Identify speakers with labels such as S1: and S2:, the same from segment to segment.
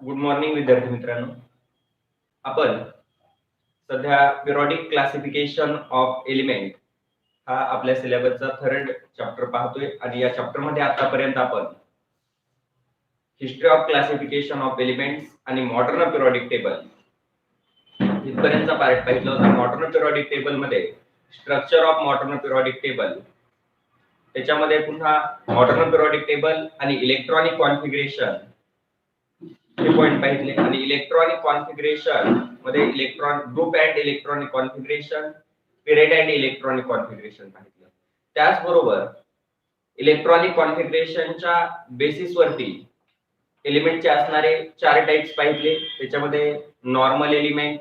S1: Good morning विद्यार्थी मित्रांनो. आपण सध्या पिरियॉडिक क्लासिफिकेशन ऑफ एलिमेंट हा आपल्या सिलेबसचा थर्ड चॅप्टर पाहतोय आणि या चॅप्टर मध्ये आतापर्यंत आपण history of classification of elements आणि मॉडर्न पिरियॉडिक टेबल इथपर्यंतचा पार्ट पाहिला होता. मॉडर्न पिरियॉडिक टेबल मध्ये structure of modern periodic table, त्याच्यामध्ये पुन्हा मॉडर्न पिरियॉडिक टेबल आणि इलेक्ट्रॉनिक कॉन्फिगरेशन हे पॉइंट पाहिजे. आणि इलेक्ट्रॉनिक कॉन्फिगरेशन मध्ये electron group and electronic configuration, period and electronic configuration पाहिजे. त्याचबरोबर इलेक्ट्रॉनिक कॉन्फिगरेशनच्या बेसिस वरती एलिमेंटचे असणारे 4 टाइप्स पाहिजे. त्याच्यामध्ये normal element,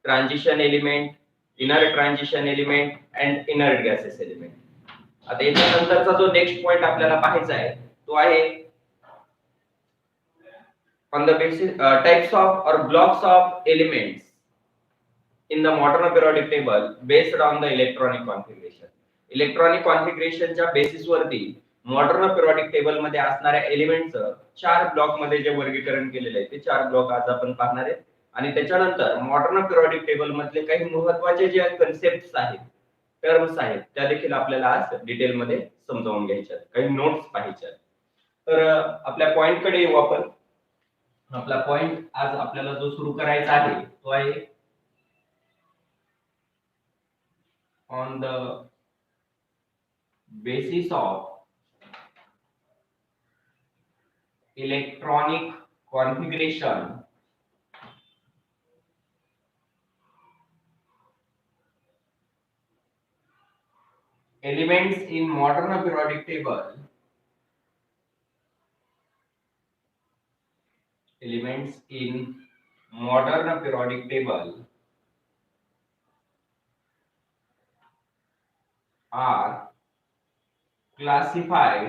S1: transition element, inner transition element and inert gases element. आता याच्यानंतरचा जो नेक्स्ट पॉइंट आपल्याला पाहायचा आहे तो आहे on the basis types of or blocks of elements in the modern periodic table based on the electronic configuration. Electronic कॉन्फिगरेशनच्या basis वरती modern periodic table मध्ये असणाऱ्या एलिमेंटचं 4 ब्लॉक मध्ये जे वर्गीकरण केलेले आहे ते 4 ब्लॉक आज आपण पाहणार आहेत. आणि त्याच्यानंतर मॉडर्न पिरियॉडिक टेबल मधले काही महत्त्वाचे जे कन्सेप्ट्स आहेत, टर्म्स आहेत, त्या देखील आपल्याला आज डिटेल मध्ये समजावून घ्यायच्या आहेत, काही नोट्स पाहायच्या आहेत. तर आपल्या पॉइंट कडे येऊ आपण. आपला पॉइंट आज आपल्याला जो सुरू करायचा आहे तो आहे on the basis of electronic configuration elements in modern periodic table, elements in modern periodic table are classified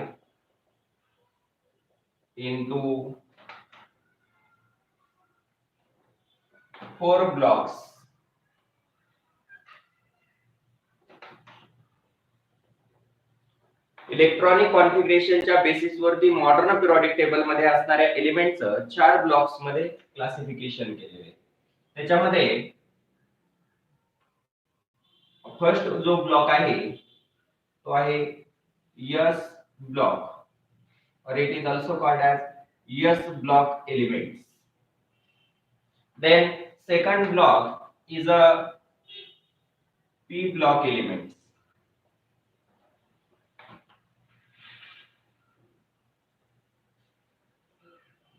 S1: into 4 blocks. Electronic कॉन्फिगरेशनच्या बेसिस वरती मॉडर्न पिरियॉडिक टेबल मध्ये असणाऱ्या एलिमेंटचं 4 ब्लॉक्स मध्ये क्लासिफिकेशन केलेले आहे. त्याच्यामध्ये फर्स्ट जो ब्लॉक आहे तो आहे S block, or it is also called as S block elements. Then second block is a P block elements.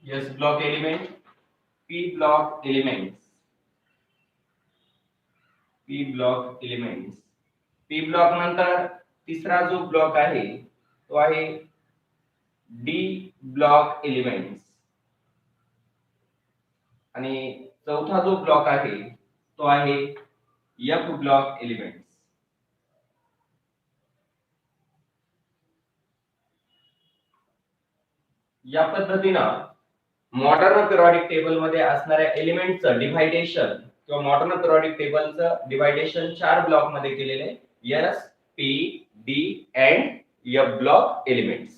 S1: S block element, P block elements, P block elements. P block नंतर तिसरा जो block आहे तो आहे D block elements. आणि चौथा जो block आहे तो आहे F block elements. या पद्धतीनं मॉडर्न पिरियॉडिक टेबल मध्ये असणाऱ्या एलिमेंटचं डिव्हायडेशन किंवा मॉडर्न पिरियॉडिक टेबलचं डिव्हायडेशन 4 ब्लॉक मध्ये केलेले आहे. S, P, D and F block elements.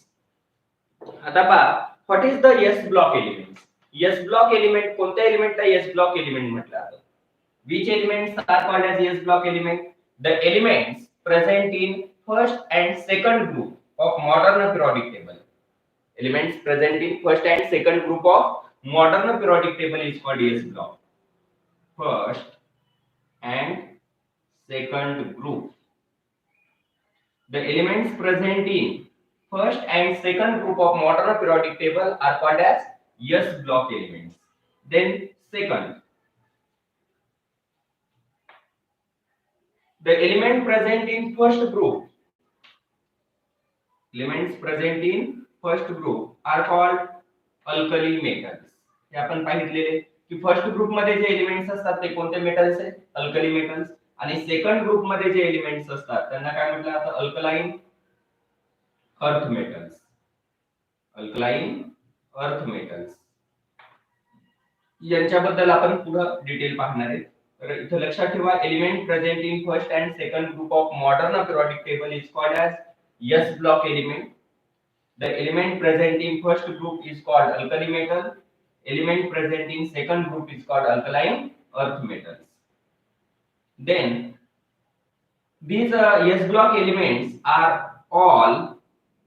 S1: आता पहा, what is the S block elements? S block element कोणत्या एलिमेंटला S block element म्हटलं जातं? Which elements are called as S block element? The elements present in first and second group of modern periodic table. Elements present in first and second group of modern periodic table is called S block. First and second group. The elements present in first and second group of modern periodic table are called as S block elements. Then second, the element present in first group, elements present in first group are called alkali metals. हे आपण पाहिलेले की first group मध्ये जे elements असतात ते कोणते metals आहेत? Alkali metals. आणि सेकंड ग्रुप मध्ये जे एलिमेंट्स असतात त्यांना काय म्हटलं जातं? Alkaline earth metals. Alkaline earth metals यांच्याबद्दल आपण पुढे डिटेल पाहणार आहे. तर इथे लक्षात ठेवा, element present in first and second group of modern periodic table is called as S block element. The element present in first group is called alkali metal. element present in second group is called alkaline earth metals. Then these S block elements are all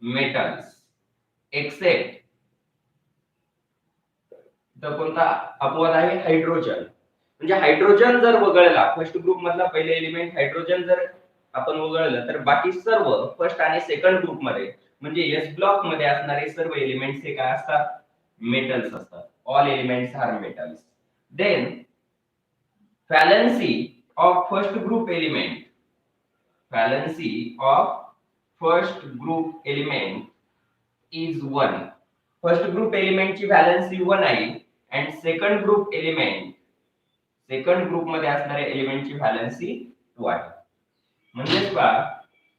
S1: metals except the कोणता अपवाद आहे hydrogen. म्हणजे hydrogen जर वगळला first group मधला पहिले element hydrogen जर आपण वगळलं तर बाकी सर्व फर्स्ट आणि सेकंड ग्रुप मध्ये म्हणजे एस ब्लॉक मध्ये असणारे सर्व एलिमेंट्स हे काय असतात मेटल्स असतात. All elements are metals. Then valency of first group element, valency of first group element is 1. first group element ची valency 1 आहे and second group element second group मध्ये असणाऱ्या एलिमेंटची व्हॅलेन्सी 2 आहे. म्हणजेच पहा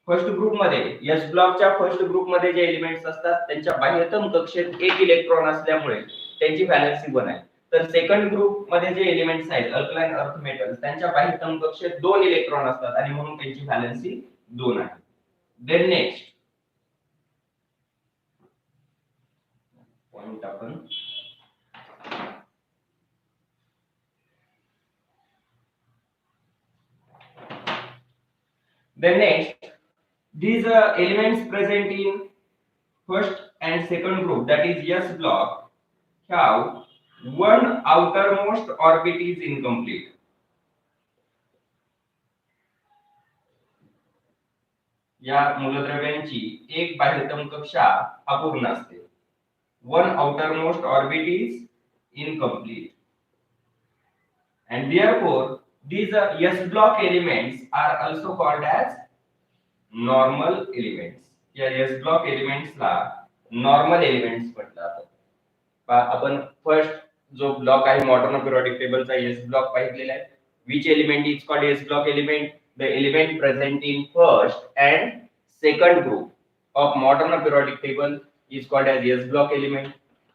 S1: फर्स्ट ग्रुप मध्ये एस ब्लॉकच्या फर्स्ट ग्रुप मध्ये जे एलिमेंट्स असतात त्यांच्या बाह्यतम कक्षेत एक इलेक्ट्रॉन असल्यामुळे त्यांची व्हॅलेन्सी 1 आहे. तर सेकंड ग्रुप मध्ये जे एलिमेंट्स आहेत अल्कलाइन अर्थ मेटल्स त्यांच्या बाह्यतम कक्षेत 2 इलेक्ट्रॉन असतात आणि म्हणून त्यांची व्हॅलेन्सी 2 आहे. देन नेक्स्ट पॉइंट आपण then next these elements present in first and second group that is S block have one outermost orbit is incomplete. या मूलद्रव्यांची एक बाह्यतम कक्षा अपूर्ण असते. one outermost orbit is incomplete and therefore these S block elements are also called as normal elements. या S block elements ला normal elements म्हटलं जातं. आपण फर्स्ट जो ब्लॉक आहे मॉडर्न पिरियोडिक टेबलचा S block पाहिलेला आहे. which element is called S block element? The element present in first and second group of modern periodic table is called as S block element.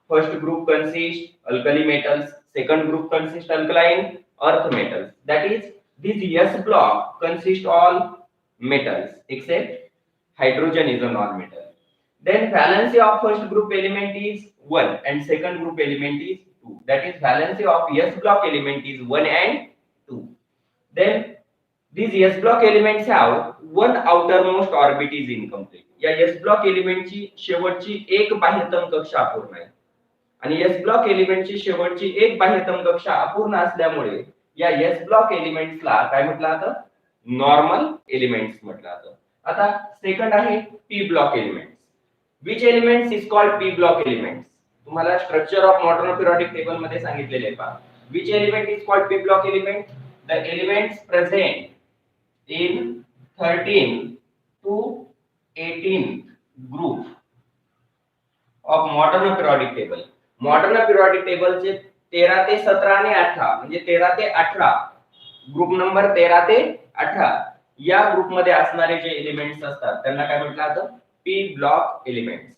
S1: First group consists alkali metals, second group consists alkaline earth metals. That is, this S block consists all metals except hydrogen is a non-metal. Then valency of first group element is 1 and second group element is 2. That is, valency of S block element is 1 and 2. Then these S block elements have one outermost orbit is incomplete. या S block element ची शेवटची एक बाह्यतम कक्षा अपूर्ण आहे आणि S block element ची शेवटची एक बाह्यतम कक्षा अपूर्ण असल्यामुळे या S block एलिमेंट्सला काय म्हटलं जातं नॉर्मल एलिमेंट्स म्हटलं जातं. आता सेकंड आहे P block elements. which elements is called P block elements? तुम्हाला structure of modern periodic table मध्ये सांगितलेले आहे पहा. which element is called P block element? The elements present in 13 to 18 group of modern periodic table. Modern periodic table चे 13 ते 17 आणि 18 म्हणजे 13 ते 18 ग्रुप नंबर 13 ते 18 या ग्रुप मध्ये असणारे जे एलिमेंट्स असतात त्यांना काय म्हटलं जातं P block elements.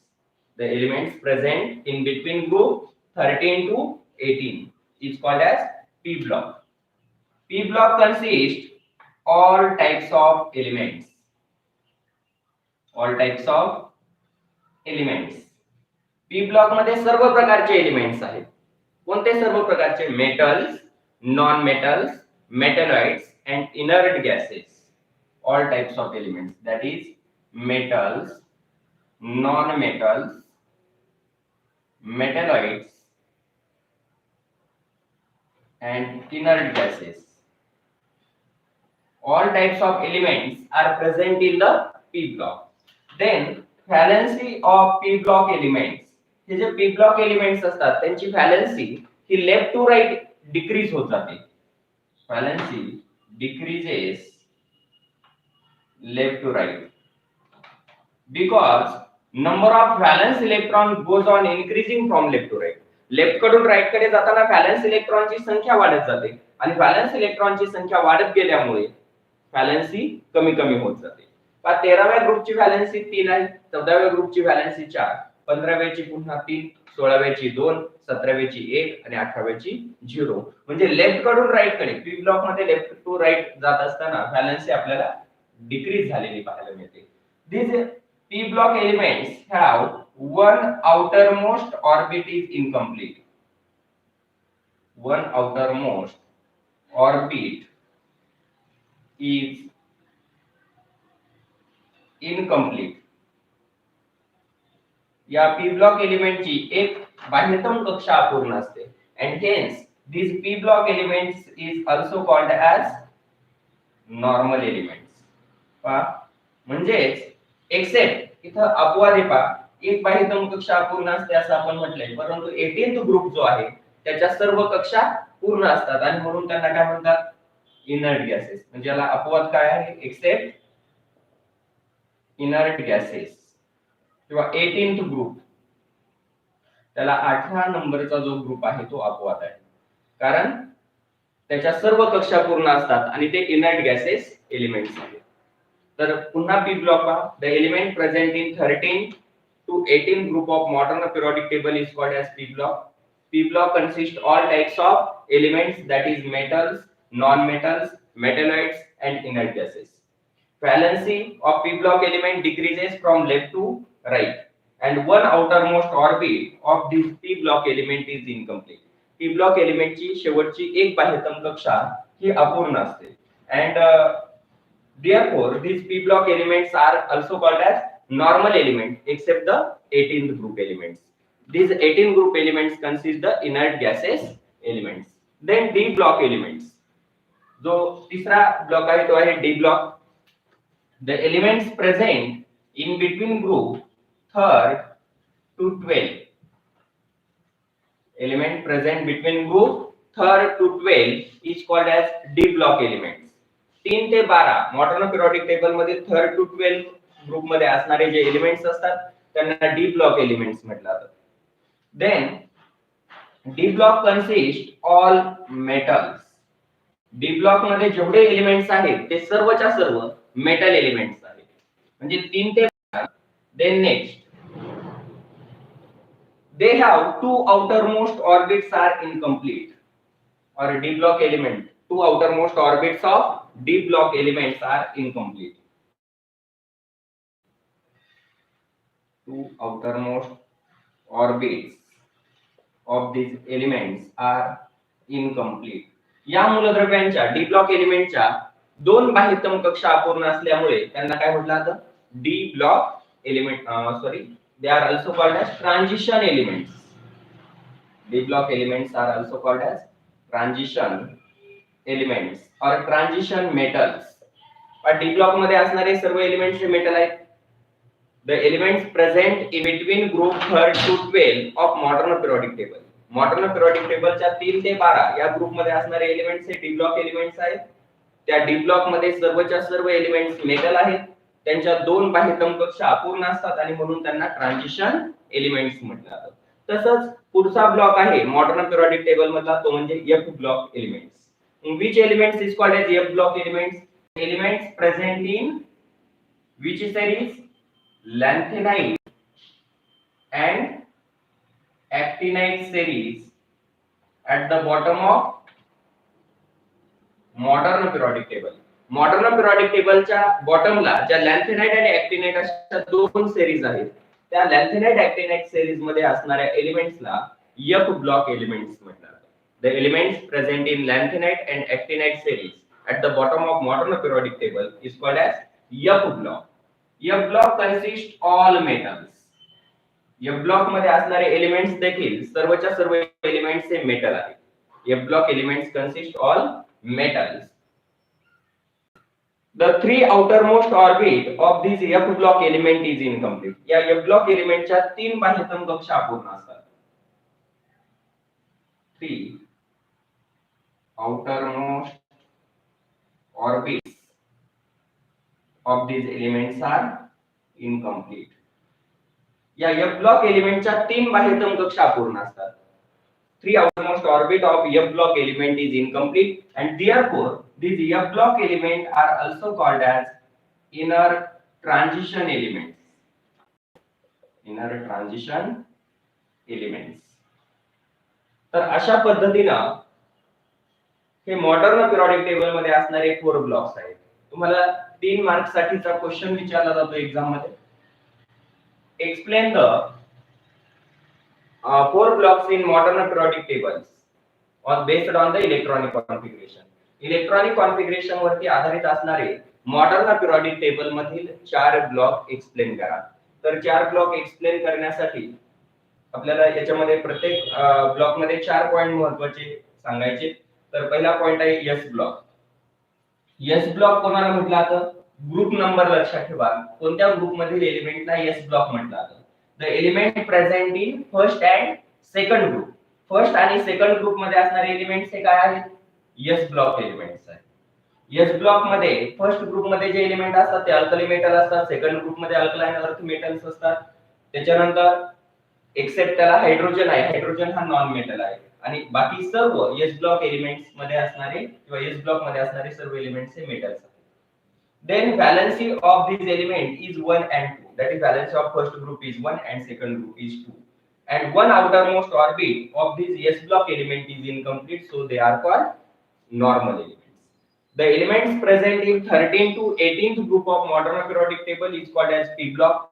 S1: The elements present in between group 13 to 18 is called as P block. P block consists all types of elements. All types of elements. P block मध्ये सर्व प्रकारचे एलिमेंट्स आहेत. कोणते सर्व प्रकारचे? Metals, non metals, metalloids and inert gases. All types of elements, that is metals, non-metals, metalloids and inert gases. All types of elements are present in the P block. Then valency of P block elements. हे जे P block elements असतात त्यांची valency ही left to right decrease होत जाते. Valency decreases left to right because number of valence electron goes on increasing from left to right. Left कडून right कडे जाताना व्हॅलेन्स इलेक्ट्रॉनची संख्या वाढत जाते आणि व्हॅलेन्स इलेक्ट्रॉनची संख्या वाढत गेल्यामुळे व्हॅलेन्सी कमी कमी होत जाते. 13व्या ग्रुपची व्हॅलेन्सी 3 आहे, 14व्या ग्रुपची व्हॅलेन्सी 4, 15व्याची पुन्हा 3, 16व्याची 2, 17व्याची 1 आणि 18व्याची 0. म्हणजे लेफ्ट कडून राइट कडे पी ब्लॉक मध्ये लेफ्ट टू राइट जात असताना व्हॅलेन्सी आपल्याला डिक्रीज झालेली पाहायला मिळते. These P block elements have one outermost orbit is incomplete. one outermost orbit is incomplete. या p ब्लॉक एलिमेंटची एक बाह्यतम कक्षा अपूर्ण असते and hence these p block elements is also called as normal elements. म्हणजेच एक्सेप्ट इथं अपवाद आहे पहा, एक बाह्यतम कक्षा अपूर्ण असते असं आपण म्हटलंय, परंतु 18th ग्रुप जो आहे त्याच्या सर्व कक्षा पूर्ण असतात आणि म्हणून त्यांना काय म्हणतात, इनर्ट गॅसेस. म्हणजे याला अपवाद काय आहे, एक्सेप्ट इनर्ट गॅसेस किंवा 18th ग्रुप, त्याला 18 नंबरचा जो ग्रुप आहे तो अपवाद आहे, कारण त्याच्या सर्व कक्षा पूर्ण असतात आणि ते इनर्ट गॅसेस एलिमेंट्स आहेत. तर पुन्हा p ब्लॉक पहा, the element present in 13 to 18 group of modern periodic table is called as p block. P block consists all types of elements, that is metals, non-metals, metalloids and inert gases. Valency of p block element decreases from left to right and one outermost orbit of this p block element is incomplete. p block element ची शेवटची एक बाह्यतम कक्षा ही अपूर्ण असते and therefore these p block elements are also called as normal element except the 18th group elements. These 18 group elements consist the inert gases elements. Then d block elements, जो तीसरा block आहे तो आहे d block. The elements present in between group 3rd to 12, element present between group 3rd to 12 is called as d block elements. 3 ते 12 modern periodic table मध्ये 3rd to 12 group मध्ये असणारे जे एलिमेंट्स असतात त्यांना डी ब्लॉक एलिमेंट्स म्हटलं जातं. Then D block consist all metals. D block मध्ये जेवढे एलिमेंट्स आहेत ते सर्वच्या सर्व मेटल एलिमेंट्स आहेत. म्हणजे 3 ते 12. Then next they have two outermost orbits are incomplete, or d block element, two outermost orbits of d block elements are incomplete. Two outermost orbits of these elements are incomplete. या मूलद्रव्यांच्या D block एलिमेंटच्या दोन बाह्यतम कक्षा अपूर्ण असल्यामुळे त्यांना काय म्हटलं जातं, D block element. Sorry, they are also called as transition elements. D block elements are also called as transition elements or transition metals. पण D block मध्ये असणारे सर्व एलिमेंट्स हे मेटल आहेत. The elements present in between group 3rd to 12 of modern periodic table. Modern periodic टेबलच्या 3 ते 12 या group मध्ये असणारे एलिमेंट्स हे डी ब्लॉक एलिमेंट्स आहेत. त्या डी ब्लॉक मध्ये सर्वच्या सर्व एलिमेंट्स मेटल आहेत. त्यांच्या दोन बाह्यतम कक्षा अपूर्ण असतात आणि म्हणून त्यांना ट्रान्झिशन एलिमेंट्स म्हटलं जातं. तसंच पुढचा ब्लॉक आहे मॉडर्न पिरियोडिक टेबल मधला, तो म्हणजे F block elements. Which elements is called as F block elements? Elements present in which series? Lanthanide and actinide series at the bottom of modern periodic table. Modern periodic टेबलच्या बॉटमला ज्या लॅन्थेनाइट आणि ऍक्टिनाइट अशा दोन series आहेत, त्या लॅन्थेनाइट ऍक्टिनाइट सेरीज मध्ये असणाऱ्या एलिमेंट्सला एफ ब्लॉक एलिमेंट्स म्हणतात. The elements present in lanthanide and actinide series at the bottom of modern periodic table is called as F block. F block consists all metals. F block मध्ये असणारे elements देखील सर्वच्या सर्व elements हे metal आहेत. F block elements consist all metals. The three outermost orbit of this F block element is incomplete. या F block एलिमेंटच्या तीन बाह्यतम कक्षा अपूर्ण असतात. Three outermost orbits of these elements are incomplete. या F block एलिमेंटच्या तीन बाह्यतम कक्षा अपूर्ण असतात. Three outermost orbit of F block element is incomplete and therefore these F block elements are also called as inner transition elements. Inner transition elements. तर अशा पद्धतीनं हे modern periodic table मध्ये असणारे 4 ब्लॉक्स आहेत. तुम्हाला 3 मार्क्स साठीचा क्वेश्चन विचारला जातो एक्झाम मध्ये. Explain the 4 blocks in modern periodic tables. Based on the electronic configuration. Electronic configuration वरती आधारित असणारे मॉडर्न पिरियोडिक टेबल मधील 4 ब्लॉक एक्सप्लेन करा. तर 4 ब्लॉक एक्सप्लेन करण्यासाठी आपल्याला याच्यामध्ये प्रत्येक ब्लॉक मध्ये 4 पॉइंट महत्त्वाचे सांगायचे. तर पहिला पॉइंट आहे एस ब्लॉक. एस ब्लॉक कोणाला म्हटलं जातं? ग्रुप नंबर लक्षात ठेवा. कोणत्या ग्रुप मधील एलिमेंटला एस ब्लॉक म्हटलं जातं? The element present in first and second group. First आणि सेकंड ग्रुप मध्ये असणारे एलिमेंट्स हे काय आहेत? एस ब्लॉक एलिमेंट्स आहेत. एस ब्लॉक मध्ये फर्स्ट ग्रुप मध्ये जे एलिमेंट असतात ते अल्कली मेटल असतात. सेकंड ग्रुप मध्ये अल्कलाइन अर्थ मेटल्स असतात. त्याच्यानंतर एक्सेप्ट त्याला हायड्रोजन आहे. हायड्रोजन हा नॉन मेटल आहे. आणि बाकी सर्व एस ब्लॉक एलिमेंट्स मध्ये असणारे किंवा एस ब्लॉक मध्ये असणारे सर्व एलिमेंट्स हे मेटल्स आहेत. Then valency of these element is 1 and 2. That is valency of first group is 1 and second group is 2. And one outermost orbit of this s block element is incomplete, so they are called normal elements. The elements present in 13th to 18th group of modern periodic table is called as p block.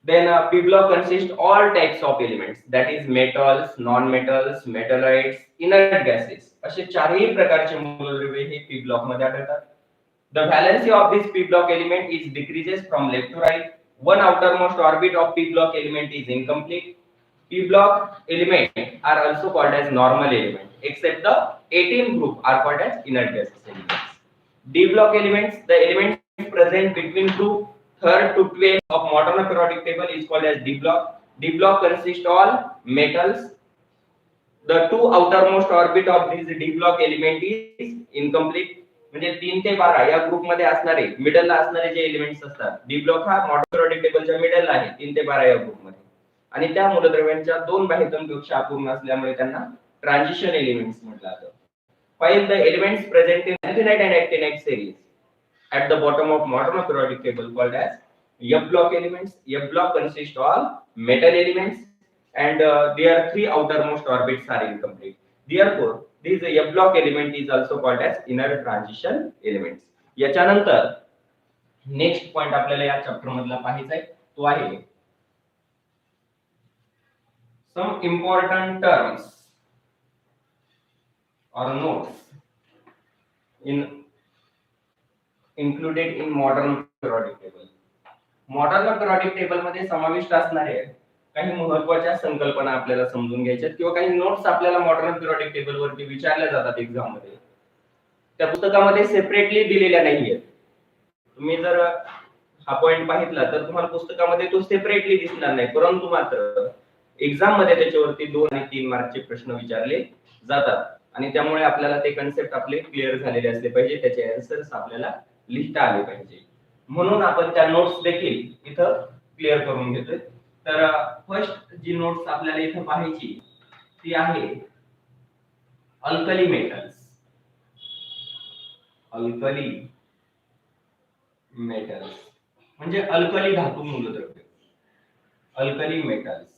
S1: Then p block consists all types of elements, that is metals, non-metals, metalloids, inert gases. असे चारही प्रकारचे मूलद्रव्ये हे p block मध्ये आढळतात. The valency of this p block element is decreases from left to right. One outermost orbit of p block element is incomplete. P block elements are also called as normal elements, except the 18th group are called as inert gases elements. D block elements, the elements present between group 3rd to 12th of modern periodic table is called as D block. D block consists all metals. The two outermost orbit of this D block element is incomplete. म्हणजे 3 ते 12 या group मध्ये असणारे मिडलला असणारे जे elements असतात, D block हा modern periodic टेबलच्या मिडलला आहे 3 ते 12 या ग्रुप मध्ये. आणि त्या मूलद्रव्यांच्या 2 बाह्यतमपेक्षा अपूर्ण असल्यामुळे त्यांना ट्रान्झिशन एलिमेंट्स म्हटलं जातं. While the elements present in adenine and actinide series at the bottom of modern periodic table called as F block elements. F block consist all metal elements and their 3 outermost orbits are incomplete. Therefore, this F block element is also called as inner transition elements. याच्यानंतर next point आपल्याला या chapter मधला पाहायचा आहे तो आहे some important terms or notes included in modern periodic table. Modern periodic table मध्ये समाविष्ट असणारे काही महत्त्वाच्या संकल्पना आपल्याला समजून घ्यायच्या किंवा काही नोट्स आपल्याला मॉडर्न पिरियोडिक टेबल वरती विचारल्या जातात एक्झाम मध्ये. त्या पुस्तकामध्ये सेपरेटली दिलेल्या नाहीयेत. तुम्ही जर हा पॉइंट पाहितला तर तुम्हाला पुस्तकामध्ये तो सेपरेटली दिसणार नाही, परंतु मात्र एक्झाम मध्ये त्याच्यावरती 2 आणि 3 मार्कचे प्रश्न विचारले जातात. आणि त्यामुळे आपल्याला ते कन्सेप्ट आपले क्लिअर झालेले असले पाहिजे, त्याचे आन्सर्स आपल्याला लिहिता आले पाहिजे. म्हणून आपण त्या नोट्स देखील इथं क्लिअर करून घेतोय. तर फर्स्ट जी नोट्स आपल्याला इथं पाहायची ती आहे अल्कली मेटल्स. अल्कली मेटल्स म्हणजे अल्कली धातू मूलद्रव्य. Alkali metals.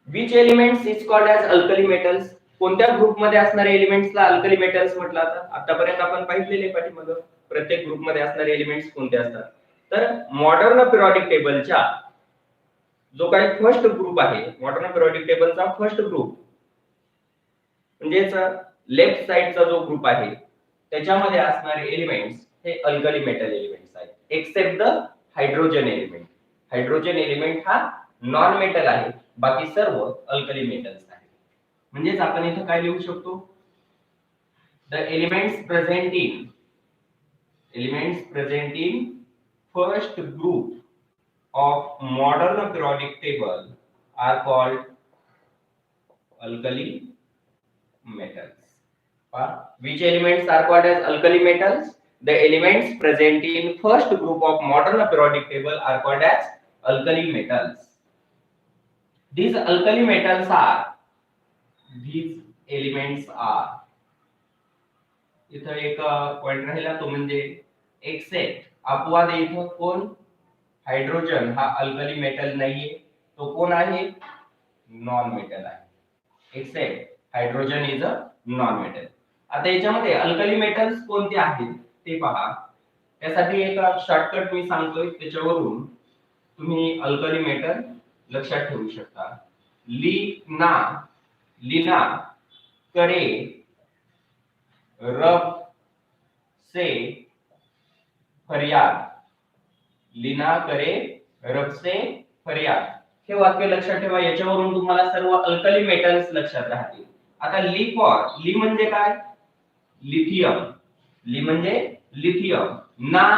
S1: Which elements is called as alkali metals? कोणत्या ग्रुप मध्ये असणारे एलिमेंट्सला अल्कली मेटल्स म्हटलं जातं? आतापर्यंत आपण पाहिलेले पाठीमागे प्रत्येक ग्रुप मध्ये असणारे एलिमेंट्स कोणते असतात. तर मॉडर्न पिरियोडिक टेबलच्या जो काही फर्स्ट ग्रुप आहे, मॉडर्न पिरियोडिक टेबलचा फर्स्ट ग्रुप म्हणजेच लेफ्ट साइडचा जो ग्रुप आहे त्याच्यामध्ये असणारे एलिमेंट्स हे अल्कली मेटल एलिमेंट्स आहेत, except the hydrogen element. Hydrogen element हा नॉन मेटल आहे, बाकी सर्व अल्कली मेटल्स आहेत. म्हणजेच आपण इथे काय लिहू शकतो? The elements present in first group of modern periodic table are called alkali metals. Which elements are called as alkali metals? The elements present in first group of modern periodic table are called as alkali metals. These elements are इथं एक point राहिला तो म्हणजे accept. अपवाद इथं कोण? Hydrogen हा alkali metal नाहीये, तो कोण आहे? नॉन मेटल आहे. Except hydrogen is a non metal. आता याच्यामध्ये अल्कली मेटल्स कोणते आहेत ते पहा. त्यासाठी एक शॉर्टकट मी सांगतोय, त्याच्यावरून तुम्ही अल्कली मेटल लक्षात ठेवू शकता. लीना, लीना करे रब से फरियाद, लीना करे रब से फरियाद. हे वाक्य लक्षात ठेवा. याच्यावरून तुम्हाला सर्व अल्कली मेटल्स लक्षात राहतील. आता ली फॉर, ली म्हणजे काय? लिथियम. ली म्हणजे लिथियम. ना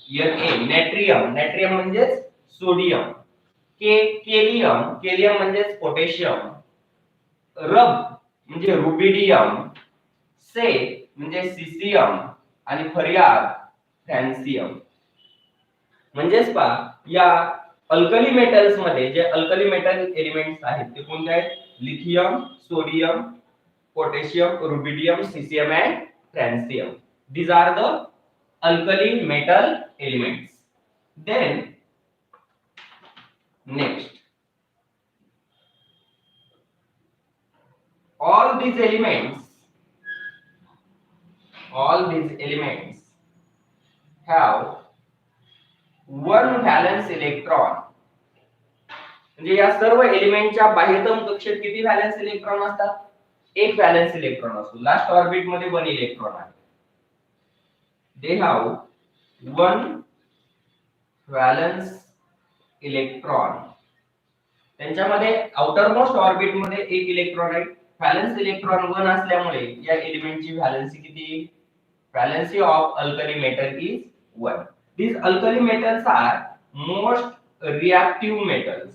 S1: Na नेट्रियम, नेट्रियम म्हणजे सोडियम. केलियम, केलियम म्हणजे पोटॅशियम. रब म्हणजे रुबिडियम. से म्हणजे सीसियम आणि फरियाद फ्रॅन्सियम. म्हणजेच पहा, या अल्कली मेटल्स मध्ये जे अल्कली मेटल एलिमेंट्स आहेत ते कोणते आहेत? Lithium, sodium, potassium, rubidium, cesium and francium. These are the alkali metal elements. Then next, all these elements have one valence electron. म्हणजे या सर्व एलिमेंटच्या बाह्यतम कक्षेत किती व्हॅलेन्स इलेक्ट्रॉन असतात? एक व्हॅलेन्स इलेक्ट्रॉन असतो. लास्ट ऑर्बिट मध्ये 1 इलेक्ट्रॉन आहे. They have 1 valence electron. त्यांच्यामध्ये आउटर मोस्ट ऑर्बिट मध्ये 1 इलेक्ट्रॉन आहे. व्हॅलेन्स इलेक्ट्रॉन 1 असल्यामुळे या एलिमेंटची व्हॅलेन्सी किती? Valency of alkali metal is 1. These alkali metals are most reactive metals.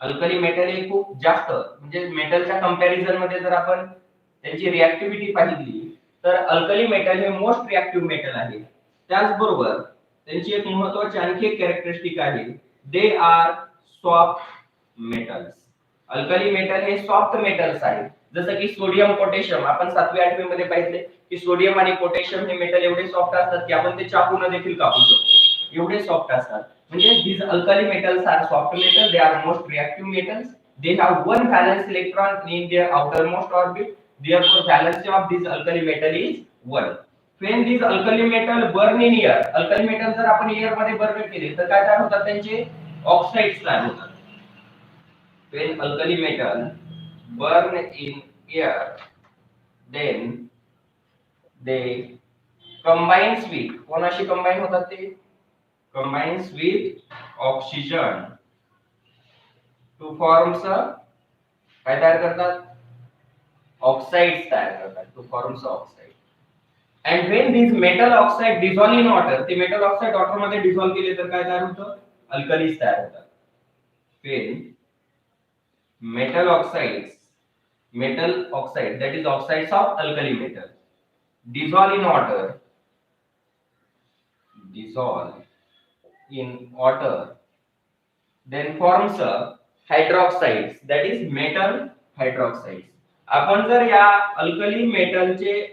S1: Alkali metal हे खूप जास्त, म्हणजे मेटलच्या कंपॅरिझन मध्ये जर आपण त्यांची रिएक्टिव्हिटी पाहिली तर अल्कली मेटल हे मोस्ट रिएक्टिव्ह मेटल आहे. त्याचबरोबर त्यांची एक महत्त्वाची आणखी एक कॅरेक्टरिस्टिक आहे, they are soft metals. Alkali metal हे सॉफ्ट मेटल्स आहेत. जसं की सोडियम, पोटॅशियम आपण 7वी 8वी मध्ये पाहिले की सोडियम आणि पोटॅशियम हे मेटल एवढे सॉफ्ट असतात की आपण ते चाकूने देखील कापू शकतो, एवढे सॉफ्ट असतात. म्हणजे these alkali metals are soft metals, they are most reactive metals, they have one valence electron in their outermost orbit, therefore valence of this alkali metal is 1. When these alkali metal burn in air, alkali metal जर आपण air मध्ये burn केले तर काय तयार होतात? त्यांचे oxides तयार होतात. When alkali metal burn in air, then they combines with, कोणाशी कंबाइन होतात ते? combines with oxygen to forms a, काय तयार करतात? ऑक्साइड्स तयार करतात, to forms a oxide. And when these metal oxide dissolve in water, ते metal oxide water मध्ये dissolve केले तर काय तयार होतं? अल्कलीज तयार होतात. When metal oxide that is oxides of alkali metal dissolve in water, then forms a hydroxides, that is metal hydroxides. आपण जर या अल्कली मेटलचे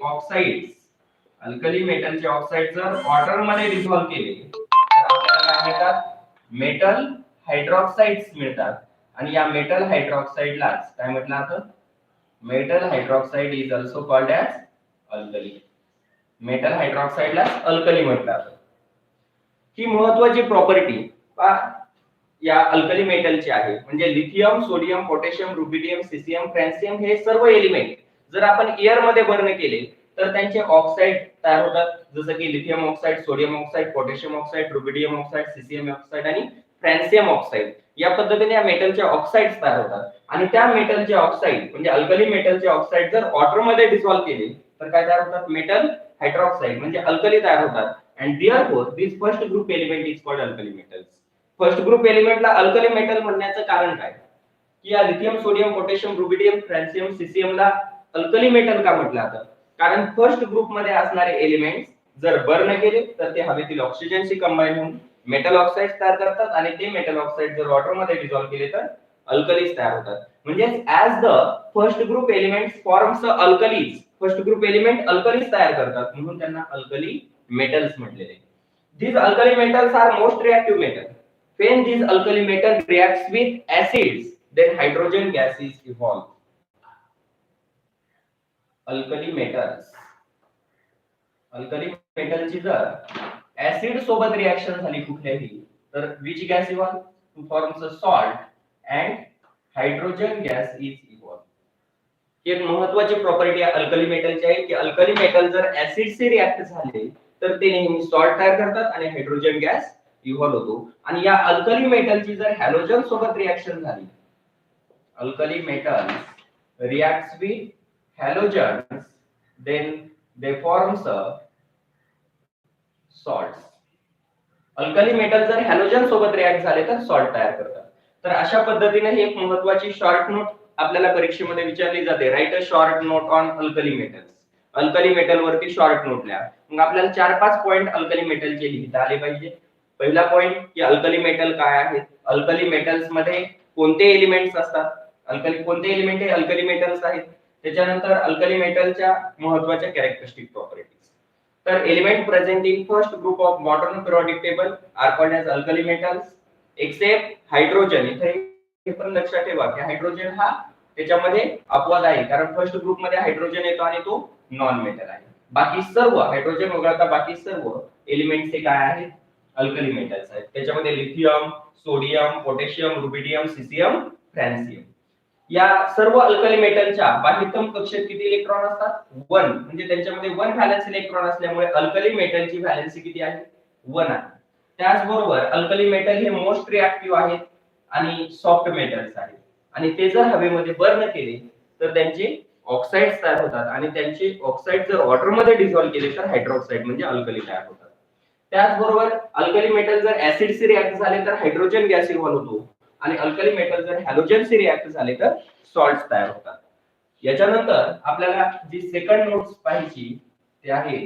S1: ऑक्साइड जर वॉटर मध्ये डिसॉल्व केले तर आपल्याला काय मिळतात? मेटल हायड्रॉक्साइड्स मिळतात. आणि या मेटल हायड्रॉक्साइडलाच काय म्हटलं जातं? Metal hydroxide is also called as alkali. Metal हायड्रॉक्साइडला अल्कली म्हटलं जातं. ही महत्त्वाची प्रॉपर्टी या अल्कली मेटलची आहे. म्हणजे lithium, sodium, potassium, rubidium, caesium, francium हे सर्व एलिमेंट जर आपण एअर मध्ये बर्न केले तर त्यांचे ऑक्साइड तयार होतात. जसं की lithium oxide, sodium oxide, potassium oxide, rubidium oxide, caesium oxide आणि फ्रॅन्सियम ऑक्साइड. या पद्धतीने या मेटलचे ऑक्साइड्स तयार होतात. आणि त्या मेटलचे ऑक्साइड म्हणजे अल्कली मेटलचे ऑक्साइड जर वॉटर मध्ये डिसॉल्व केले तर काय तयार होतात? मेटल हायड्रॉक्साइड म्हणजे अल्कली तयार होतात. and therefore this first group element is called alkali metals. First group एलिमेंटला अल्कली मेटल म्हणण्याचं कारण काय? की या lithium, sodium, potassium, rubidium, francium, सीसियमला अल्कली मेटल का म्हटलं जातं? कारण फर्स्ट ग्रुप मध्ये असणारे एलिमेंट्स जर बर्न केले तर ते हवेतील ऑक्सिजनशी कंबाईन होऊन मेटल ऑक्साइड तयार करतात आणि ते मेटल ऑक्साइड जर वॉटर मध्ये डिसॉल्व केले तर अल्कलीज तयार होतात. म्हणजे as the first group elements forms alkalis, first group element alkalis तयार करतात म्हणून त्यांना अल्कली मेटल्स म्हटलेले. These alkali metals are most reactive metal. When these alkali metal reacts with acids, then hydrogen gases evolve. Alkali मेटलची जर acid सोबत reaction झाली कुठल्याही तर which gas evolve to forms a salt and hydrogen gas is evolve. एक महत्त्वाची property alkali मेटलची आहे की अल्कली मेटल जर ऍसिडशी रिएक्ट झाले तर ते नेहमी सॉल्ट तयार करतात आणि हायड्रोजन गॅस इव्हॉल्व होतो. आणि या अल्कली मेटलची जर हॅलोजन सोबत रिएक्शन झाली, alkali metal reacts with halogens, then they forms a salts. Alkali metal जर हॅलोजन सोबत रिएक्ट झाले तर सॉल्ट तयार करतात. तर अशा पद्धतीने ही एक महत्त्वाची शॉर्ट नोट आपल्याला परीक्षेमध्ये विचारली जाते. Right a short note on alkali metals. Alkali metal वरती शॉर्ट नोट लिहा. मग आपल्याला 4-5 पॉइंट अल्कली मेटलचे लिहिता आले पाहिजे. पहिला पॉइंट की अल्कली मेटल काय आहेत, अल्कली मेटल्स मध्ये कोणते एलिमेंट्स असतात, अल्कली कोणते एलिमेंट हे अल्कली मेटल्स आहेत. त्याच्यानंतर अल्कली मेटलच्या महत्त्वाच्या कॅरेक्टरिस्टिक प्रॉपर्टीज. तर element present in first group of modern periodic table are called as alkali metals except hydrogen. इथे हे पण लक्षात ठेवा की हायड्रोजन हा त्याच्यामध्ये अपवाद आहे, कारण फर्स्ट ग्रुप मध्ये हायड्रोजन येतो आणि तो नॉन मेटल आहे. बाकी सर्व हायड्रोजन वगळता बाकी सर्व एलिमेंट्स हे काय आहेत, अल्कली मेटल्स आहेत. त्याच्यामध्ये lithium, sodium, potassium, rubidium, caesium, francium या सर्व अल्कली मेटलच्या बाह्यतम कक्षेत किती इलेक्ट्रॉन असतात, 1. म्हणजे त्यांच्यामध्ये 1 व्हॅलेन्स इलेक्ट्रॉन असल्यामुळे अल्कली मेटलची व्हॅलेन्सी किती आहे, 1 आहे. त्याचबरोबर अल्कली मेटल हे मोस्ट रिएक्टिव्ह आहेत आणि सॉफ्ट मेटल्स आहेत आणि ते जर हवेमध्ये बर्न केले तर त्यांचे ऑक्साइड्स तयार होतात आणि त्यांचे ऑक्साइड जर वॉटर मध्ये डिसॉल्व केले तर हायड्रॉक्साइड म्हणजे अल्कली तयार होतात. त्याचबरोबर अल्कली मेटल जर ऍसिडशी रिएक्ट झाले तर हायड्रोजन गॅस इव्हॉल्व होतो आणि अल्कली मेटल जर हॅलोजनशी रिएक्ट झाले तर सॉल्ट्स तयार होतात. याच्यानंतर आपल्याला जी सेकंड नोट्स पाहिजे ते आहे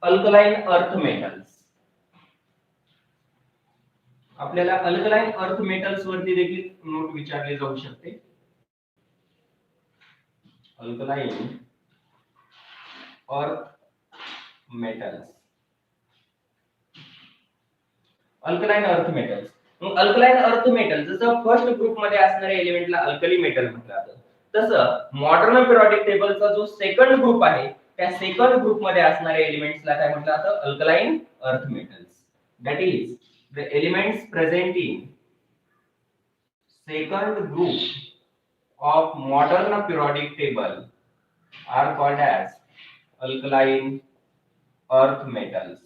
S1: अल्कलाइन अर्थ मेटल्स. आपल्याला अल्कलाइन अर्थ मेटल्स वरती देखील नोट विचारले जाऊ शकते. Alkaline earth metals, alkaline earth metals. मग अल्कलाइन अर्थ मेटल जसं फर्स्ट ग्रुप मध्ये असणाऱ्या एलिमेंटला अल्कली मेटल म्हटलं जातं, तसं मॉडर्न पिरियोडिक टेबलचा जो सेकंड ग्रुप आहे त्या सेकंड ग्रुप मध्ये असणाऱ्या एलिमेंट्सला काय म्हटलं जातं, alkaline earth metals. That is the elements present in second group of modern periodic table are called as alkaline earth metals.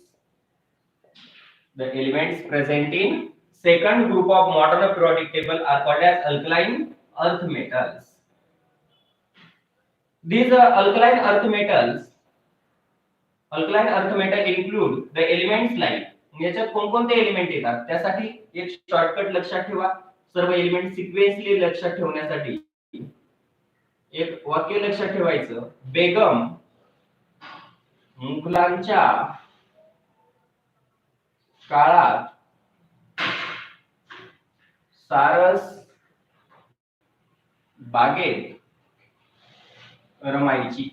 S1: The elements present in second group of modern periodic table are called as alkaline earth metals. These alkaline earth metal include the elements like, याच्यात कोणकोणते element येतात त्यासाठी एक shortcut लक्षात ठेवा. सर्व element sequentially लक्षात ठेवण्यासाठी एक वाक्य लक्षात ठेवायचं, बेगम मुघलांच्या काळात सारस बागेत रमायची.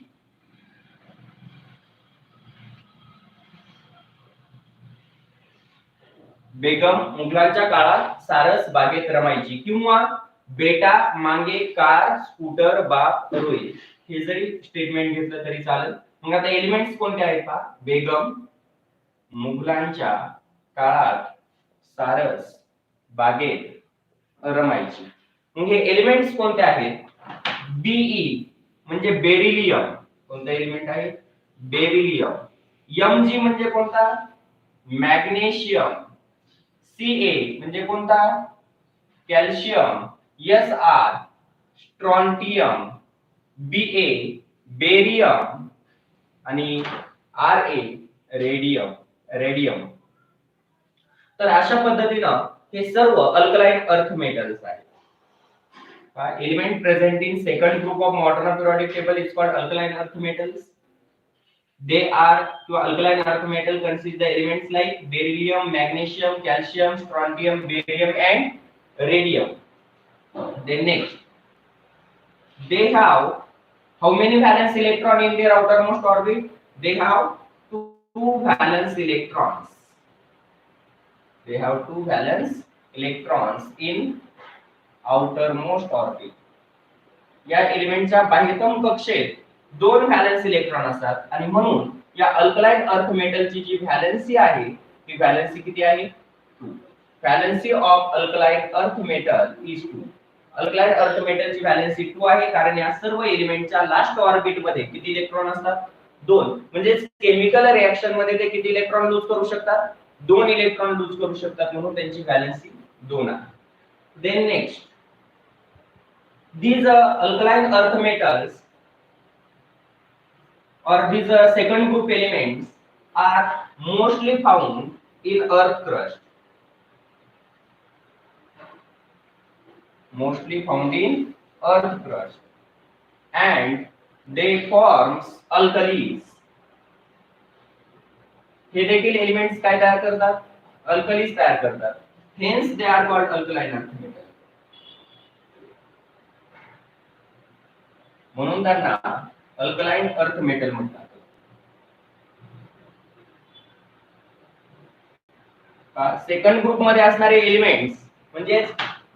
S1: बेगम मुघलांच्या काळात सारस बागेत रमायची किंवा बेटा मांगे कार स्कूटर बाप रोय, हे जरी स्टेटमेंट घेतलं तरी चालेल. मग आता एलिमेंट्स कोणते आहेत पहा, बेगम मुघलांच्या काळात सारस बागेत रमायची. मग हे एलिमेंट्स कोणते आहेत, बीई म्हणजे बेरिलियम, कोणता एलिमेंट आहे, बेरिलियम. Mg म्हणजे कोणता, मॅग्नेशियम. Ca म्हणजे कोणता, calcium. Sr strontium. Ba barium आणि Ra रेडियम. तर अशा पद्धतीनं हे सर्व अल्कलाइन अर्थ मेटल्स आहेत. Element present in second group of modern periodic table is called alkaline earth metals. They are to alkaline earth metal consist the elements like beryllium, magnesium, calcium, strontium, barium and radium. Then next, they have how many valence electron in their outermost orbit? They have two valence electrons. They have two valence electrons in outermost orbit. या एलिमेंटच्या बाह्यतम कक्षेत 2 valence electron असतात आणि म्हणून या alkaline earth मेटलची जी valency आहे ती valency किती आहे, 2. Valency of alkaline earth metal is 2. Alkaline earth मेटलची व्हॅलेन्सी 2 आहे कारण या सर्व एलिमेंटच्या लास्ट ऑर्बिट मध्ये किती इलेक्ट्रॉन असतात? 2. म्हणजे केमिकल रिएक्शन मध्ये ते किती इलेक्ट्रॉन लूज करू शकतात? 2 इलेक्ट्रॉन लूज करू शकतात, म्हणून त्यांची व्हॅलेन्सी 2 आहे. Then next, these alkaline earth metals or these second group elements are mostly found in earth crust. Mostly found in earth crust and they forms alkalis. हे देखील elements काय तयार करतात? अल्कलीज तयार करतात. Hence they are called alkaline earth metals. म्हणून त्यांना alkaline earth metal म्हणतात. सेकंड ग्रुप मध्ये असणारे एलिमेंट्स म्हणजे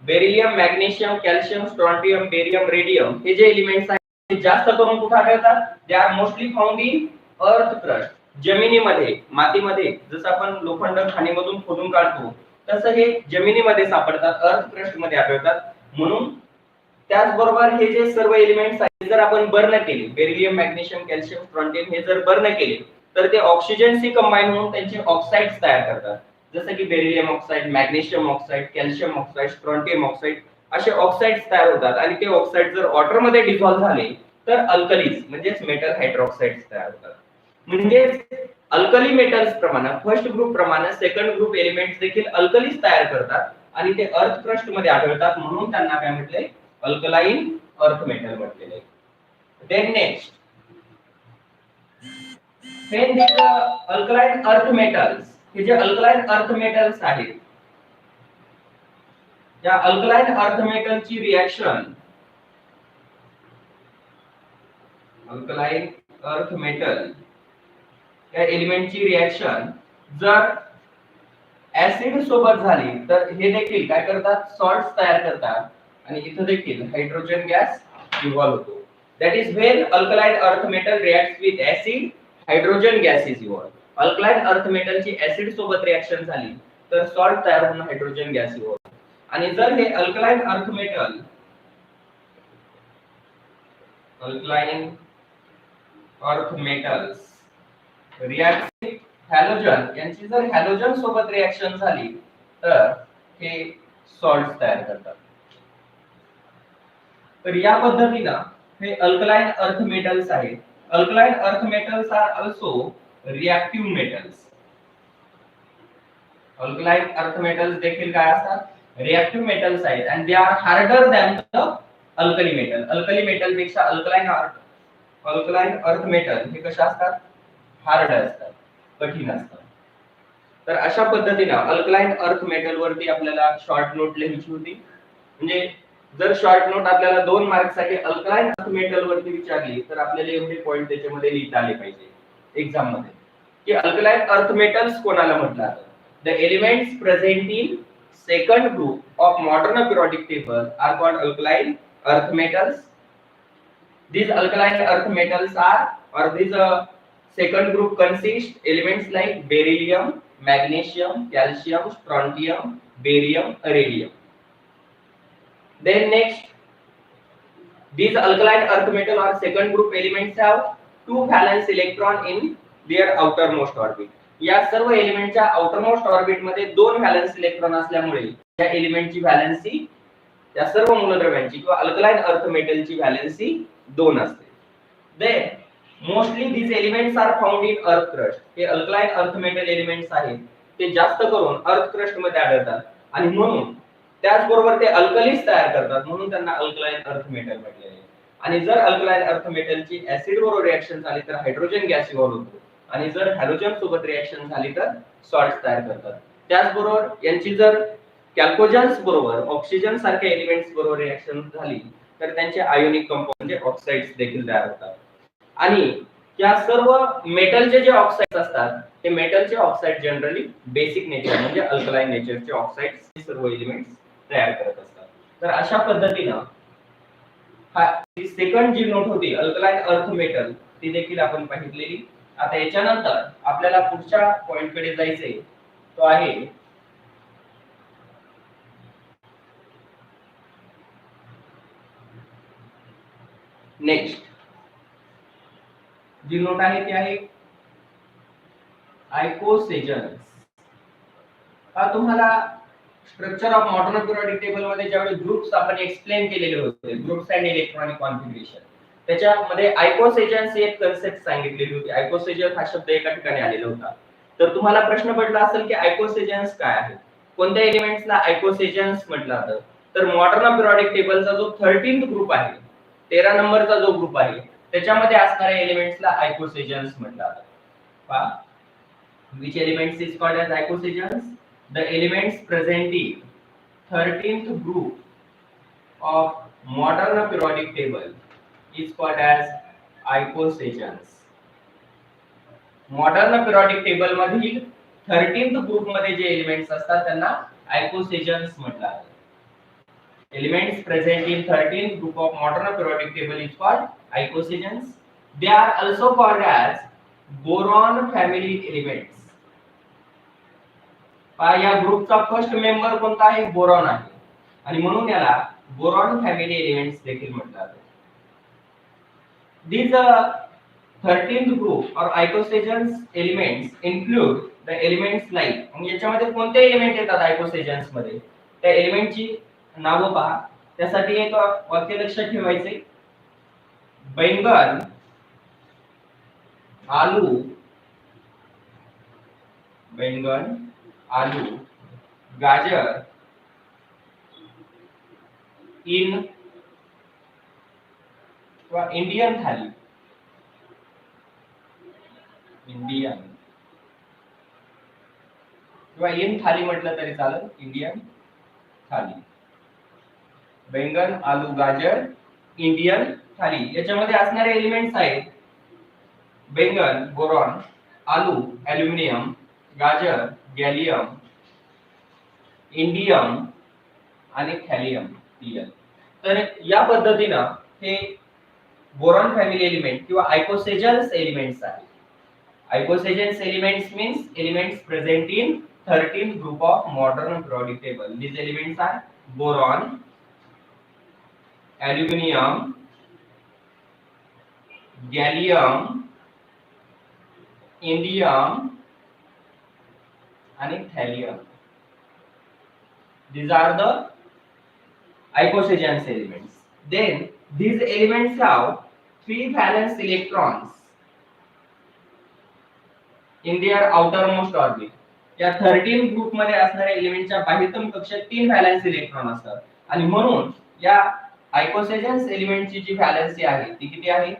S1: beryllium, magnesium, calcium, strontium, barium, radium हे जे एलिमेंट्स आहेत ते जास्त करून कुठे आढळतात? They are mostly found in earth crust. जमिनीमध्ये, मातीमध्ये जसं आपण लोखंड खाणीमधून खोदून काढतो तसं हे जमिनीमध्ये सापडतात, अर्थ क्रस्ट मध्ये आढळतात. म्हणून त्याचबरोबर हे जे सर्व एलिमेंट्स आहेत जर आपण बर्न केले, बेरिलियम, मॅग्नेशियम, कॅल्शियम, स्ट्रॉन्टियम हे जर बर्न केले तर ते ऑक्सिजनशी कंबाईन होऊन त्यांचे ऑक्साइड्स तयार करतात. जसं की beryllium oxide, magnesium oxide, calcium oxide, strontium oxide असे ऑक्साइड्स तयार होतात आणि ते ऑक्साइड जर वॉटर मध्ये डिसॉल्व्ह झाले तर अल्कलीज म्हणजेच मेटल हायड्रॉक्साइड्स तयार होतात. म्हणजे अल्कली मेटल्स प्रमाणे फर्स्ट ग्रुप प्रमाणे सेकंड ग्रुप एलिमेंट्स देखील अल्कलीज तयार करतात आणि ते अर्थ क्रस्ट मध्ये आढळतात, म्हणून त्यांना काय म्हटले? अल्कलाइन अर्थ मेटल म्हटलेले. Then next, when these alkaline earth metals, हे जे अल्कलाइन अर्थ मेटल्स आहेत या अल्कलाइन अर्थ मेटलची रिएक्शन, अल्कलाइन अर्थ मेटल या एलिमेंटची रिएक्शन जर ऍसिड सोबत झाली तर हे देखील काय करतात? सॉल्ट्स तयार करतात आणि इथे देखील हायड्रोजन गॅस इव्हॉल्व होतो. That is when alkaline earth metal reacts with acid, hydrogen gas is evolve. Alkaline earth मेटलची ऍसिड सोबत रिएक्शन झाली तर सॉल्ट तयार होऊन हायड्रोजन गॅस इव्हॉल्व. आणि जर हे alkaline earth metal, alkaline earth metals react with halogen, यांची जर हॅलोजन सोबत रिएक्शन झाली तर हे सॉल्ट्स तयार करतात. तर या पद्धतीने हे अल्कलाइन अर्थ मेटल्स आहेत. Alkaline earth metals are also reactive metals. Alkaline earth metals देखील काय असतात? रिएक्टिव्ह मेटल्स आहेत and they are harder than the alkali metal. Alkali metal पेक्षा अल्कलाइन अर्थ मेटल हे कशा असतात? हार्ड असतात, कठीण असतात. तर अशा पद्धतीने अल्कलाइन अर्थ मेटल वरती आपल्याला शॉर्ट नोट लिहायची होती. म्हणजे जर शॉर्ट नोट आपल्याला 2 मार्क साठी अल्कलाइन अर्थ मेटल वरती विचारली तर आपल्याला एवढे पॉइंट त्याच्यामध्ये लिहिता आले पाहिजे एक्झाम मध्ये की अल्कलाइन अर्थ मेटल्स कोणाला म्हटलं जातं? The elements present in second group of modern periodic table are called alkaline earth metals. These alkaline earth metals are, or these second group consist elements like beryllium, magnesium, calcium, strontium, barium, radium. Then next, these alkaline earth metal or second group elements have 2 valence electron in their outermost orbit. या सर्व एलिमेंटच्या outermost orbit मध्ये 2 valence electron असल्यामुळे या एलिमेंटची valency, या सर्व मूलद्रव्यांची किंवा alkaline earth मेटलची व्हॅलेन्सी 2 असते. Then mostly these elements are found in earth crust. हे अल्कलाइन अर्थ मेटल एलिमेंट्स आहेत ते जास्त करून अर्थ क्रस्ट मध्ये आढळतात आणि म्हणून त्याचबरोबर ते अल्कलीज तयार करतात, म्हणून त्यांना अल्कलाइन अर्थ मेटल म्हटले आहे. आणि जर अल्कलाइन अर्थ मेटलची ऍसिड बरोबर रिएक्शन झाली तर हायड्रोजन गॅस इव्हॉल्व होतो आणि जर हॅलोजन सोबत रिएक्शन झाली तर सॉल्ट्स तयार करतात. त्याचबरोबर यांची जर कॅल्कोजन्स बरोबर ऑक्सिजन सारख्या एलिमेंट्स बरोबर रिएक्शन झाली तर त्यांचे आयोनिक कंपाऊंड म्हणजे ऑक्साइड्स देखील तयार होतात. आणि या सर्व मेटलचे जे ऑक्साइड्स असतात ते मेटलचे ऑक्साइड जनरली बेसिक नेचर म्हणजे अल्कलाइन नेचरचे ऑक्साइड्स हे सर्व एलिमेंट्स तयार करत असतात. तर अशा पद्धतीने हा सेकंड जी नोट होती अल्कलाइन अर्थ मेटल ती देखील आपण पाहिलेली. आता याच्यानंतर आपल्याला पुढच्या पॉइंट कडे जायचंय, तो आहे नेक्स्ट जी नोट आहे ती आहे आयकोसेजन्स. तुम्हाला structure of modern periodic table मध्ये ज्यावेळी ग्रुप्स आपण एक्सप्लेन केलेले होते, ग्रुप्स अँड इलेक्ट्रॉनिक कॉन्फिगरेशन, त्याच्यामध्ये आयकोसेजन्स ही एक कन्सेप्ट सांगितलेली होती. आयकोसेजन हा शब्द एका ठिकाणी आलेला होता. तर तुम्हाला प्रश्न पडला असेल की आयकोसेजन्स काय आहे, कोणत्या एलिमेंट्सला आयकोसेजन्स म्हटलं जातं. तर मॉडर्न पिरियोडिक टेबलचा जो 13th ग्रुप आहे, 13 नंबरचा जो ग्रुप आहे, त्याच्यामध्ये असणाऱ्या एलिमेंट्सला आयकोसेजन्स म्हटलं जातं. पहा, which elements is called as icosagens? The elements presenting 13th group of modern periodic table is called as icosagens. modern periodic table मधील 13th group मध्ये जे एलिमेंट्स असतात त्यांना icosagens म्हटलं जातं. Elements present in 13th group of modern periodic table is called icosagens. They are also called as boron family elements. या ग्रुपचा first member कोणता आहे? बोरॉन आहे, आणि म्हणून याला बोरॉन फॅमिली एलिमेंट्स देखील म्हटलं जातं. These 13th group or icosagens elements include the elements like, म्हणजे याच्यामध्ये कोणते एलिमेंट येतात आयकोसेजन्स मध्ये, त्या एलिमेंटची नावं पहा. त्यासाठी एक वाक्य लक्षात ठेवायचे, बैंगन, आलू, बैंगन, आलू, गाजर, इन किंवा इंडियन थाली, इंडियन किंवा इन थाली म्हटलं तरी चालेल, इंडियन थाली. बैंगन, आलू, गाजर, इंडियन थाली याच्यामध्ये असणारे एलिमेंट्स आहेत बैंगन बोरॉन, आलू ॲल्युमिनियम, गाजर गॅलियम, इंडियम आणि थॅलियम टीएल. तर या पद्धतीनं हे बोरॉन फॅमिली एलिमेंट किंवा आयकोसेजन्स एलिमेंट्स आहेत. Icosagens elements means elements present in 13th group of modern periodic table. These elements are boron, aluminum, gallium, indium and thallium. These are the icosagens elements. Then these elements have 3 valence electrons in their outermost orbit. या 13 group मध्ये असणाऱ्या एलिमेंटच्या बाह्यतम कक्षेत 3 valence electron असतात, आणि म्हणून या आयकोसेजन्स एलिमेंटची जी valency आहे ती किती आहे?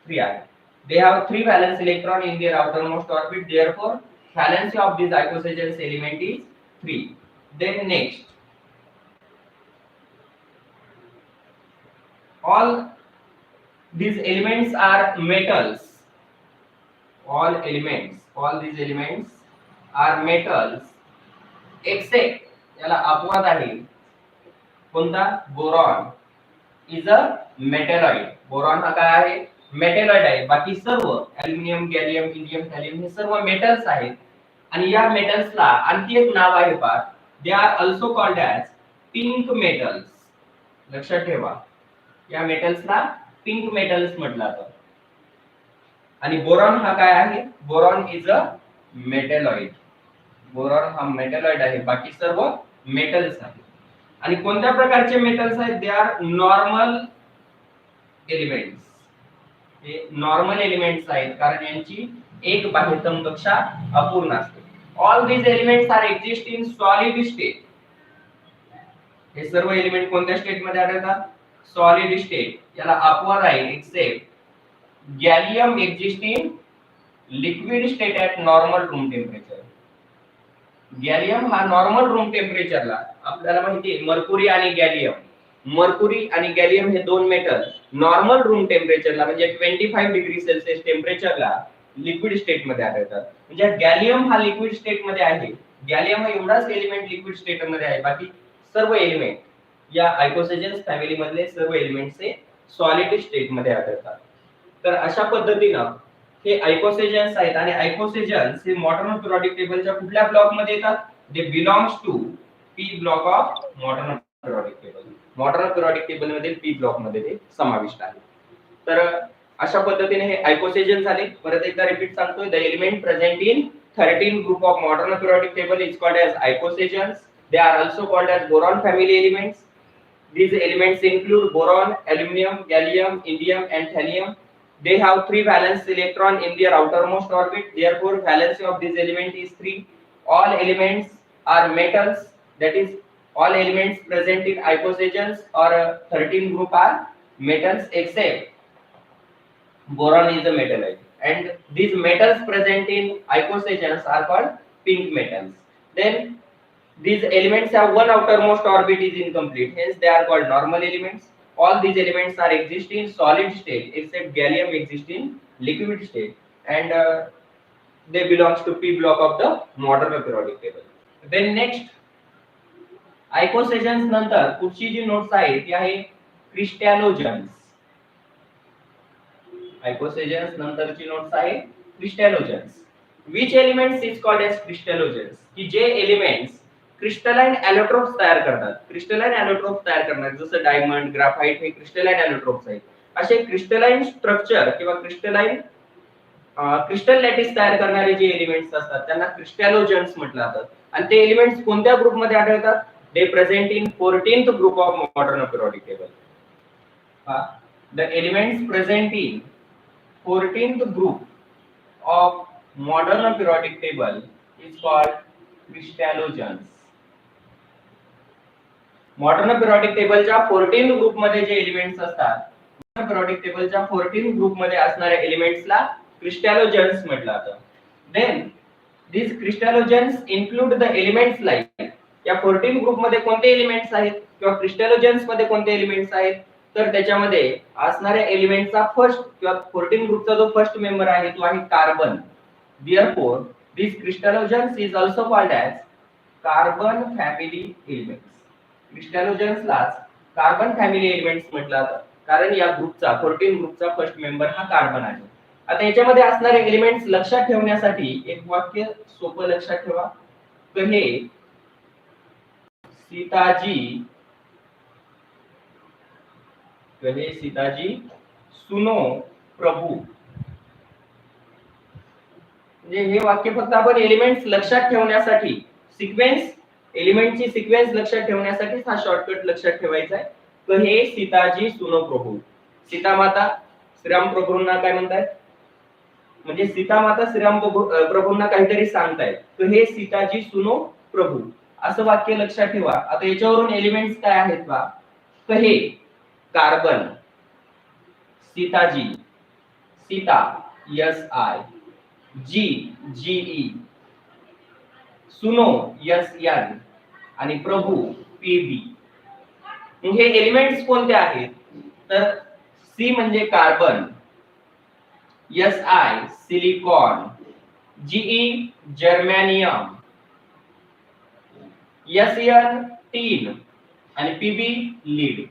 S1: 3 आहे. They have 3 valence electron in their outermost orbit. Therefore, valency of this icosagens element is 3. Then next, all these elements are metals. All these elements are metals except याला अपवाद आहे कोणता? Boron is a metalloid. Boron हा काय आहे? मेटॅलॉइड आहे. बाकी सर्व ॲल्युमिनियम, गॅलियम, इंडियम, थॅलियम हे सर्व मेटल्स आहेत, आणि या मेटल्सला आणखी एक नाव आहे पहा, दे are also called as pink metals. लक्षात ठेवा, या मेटल्सला पिंक मेटल्स म्हटलं जातं. आणि बोरॉन हा काय आहे? Boron is a metalloid. Boron हा मेटॅलॉइड आहे, बाकी सर्व मेटल्स आहेत. आणि कोणत्या प्रकारचे मेटल्स आहेत? They are normal elements. हे नॉर्मल एलिमेंट्स आहेत कारण यांची एक बाह्यतम कक्षा अपूर्ण असते. All these elements are exist in solid state. हे सर्व एलिमेंट कोणत्या स्टेट मध्ये आढळतात? Solid state. याला अपवाद आहे except gallium exist in liquid state at normal room temperature. Gallium हा नॉर्मल रूम टेम्परेचरला, आपल्याला माहिती आहे मर्क्युरी आणि गॅलियम, मर्क्युरी आणि गॅलियम हे दोन मेटल नॉर्मल रूम टेम्परेचरला म्हणजे 25 डिग्री सेल्सिअस टेम्परेचरला लिक्विड स्टेट मध्ये आढळतात. म्हणजे गॅलियम हा लिक्विड स्टेट मध्ये आहे. गॅलियम हा एवढाच एलिमेंट लिक्विड स्टेट मध्ये आहे, बाकी सर्व एलिमेंट या आयकोसेजन्स फॅमिली मधले सर्व एलिमेंट्स हे सॉलिड स्टेट मध्ये आढळतात. तर अशा पद्धतीनं हे आयकोसेजन्स आहेत, आणि आयकोसेजन्स हे मॉडर्न पिरियोडिक टेबलच्या कुठल्या ब्लॉक मध्ये येतात? They belongs to P block of modern periodic table. Modern periodic table मध्ये पी ब्लॉक मध्ये ते समाविष्ट आहे. तर अशा पद्धतीने हे आयकोसेजन झाले. परत एकदा रिपीट सांगतोय, the element present in 13 group of modern periodic table is called as icosagens. They are also called as boron family elements. These elements include boron, aluminum, gallium, indium and thallium. They have 3 valence electron in their outermost orbit. Therefore, valency of this element is 3. All elements are metals. That is, all elements present in icosagens or 13 group are metals except boron is a metallite. And these metals present in icosagens are called pink metals. Then these elements have one outermost orbit is incomplete, hence they are called normal elements. All these elements are exist in solid state except gallium exists in liquid state, and they belongs to P block of the modern periodic table. Then next, icosagens नंतर पुढची जी notes आहे ती आहे क्रिस्टॅलोजन्स. icosagens नंतरची notes आहे क्रिस्टॅलोजन्स. Which elements is called as crystallogens? की जे elements crystalline allotropes तयार करतात. क्रिस्टलाइन एलोट्रोप्स तयार करतात जसं डायमंड, ग्राफाइट हे क्रिस्टलाइन एलोट्रोप्स आहेत. असे क्रिस्टलाइन स्ट्रक्चर किंवा क्रिस्टलाइन क्रिस्टल लॅटिस तयार करणारे जे एलिमेंट्स असतात त्यांना क्रिस्टॅलोजन्स म्हटलं जातं. आणि ते एलिमेंट्स कोणत्या ग्रुप मध्ये आढळतात? They present in 14th group of modern periodic table. The elements present in 14th group of modern periodic table is called crystallogens. Modern periodic टेबलच्या 14th ग्रुप मध्ये जे एलिमेंट्स असतात, मॉडर्न पिरियडिक टेबलच्या 14th group मध्ये असणाऱ्या एलिमेंट्सला crystallogens म्हटलं जातं. Then these crystallogens include the elements like, या 14 ग्रुप मध्ये कोणते एलिमेंट्स आहेत किंवा क्रिस्टॅलोजन्स मध्ये कोणते एलिमेंट्स आहेत? तर त्याच्यामध्ये असणाऱ्या एलिमेंटचा फर्स्ट किंवा 14 ग्रुपचा जो फर्स्ट मेंबर आहे तो आहे carbon. Therefore, these crystallogens is also called as carbon family elements. क्रिस्टॅलोजन्सलाच कार्बन फॅमिली एलिमेंट्स म्हटलं जातं कारण या ग्रुपचा 14 ग्रुपचा फर्स्ट मेंबर हा कार्बन आहे. आता याच्यामध्ये असणारे एलिमेंट्स लक्षात ठेवण्यासाठी एक वाक्य सोपं लक्षात ठेवा. कहे सीताजी सुनो प्रभु. म्हणजे हे वाक्य फक्त आपण एलिमेंट्स लक्षात ठेवण्यासाठी, सिक्वेन्स एलिमेंटची सिक्वेन्स लक्षात ठेवण्यासाठी हा शॉर्टकट लक्षात ठेवायचा आहे. कहे सीताजी सुनो प्रभु. सीता माता श्रीराम प्रभूंना काय म्हणतात? म्हणजे सीता माता श्रीराम प्रभूंना काहीतरी सांगतायत. कहे सीताजी सुनो प्रभु असं वाक्य लक्षात ठेवा. आता याच्यावरून एलिमेंट्स काय आहेत बा? कहे कार्बन, सीताजी सीता SI, जी GE, सुनो SN आणि प्रभू PB. हे एलिमेंट्स कोणते आहेत? तर C म्हणजे carbon, SI silicon, GE germanium, SN tin आणि PB लीड,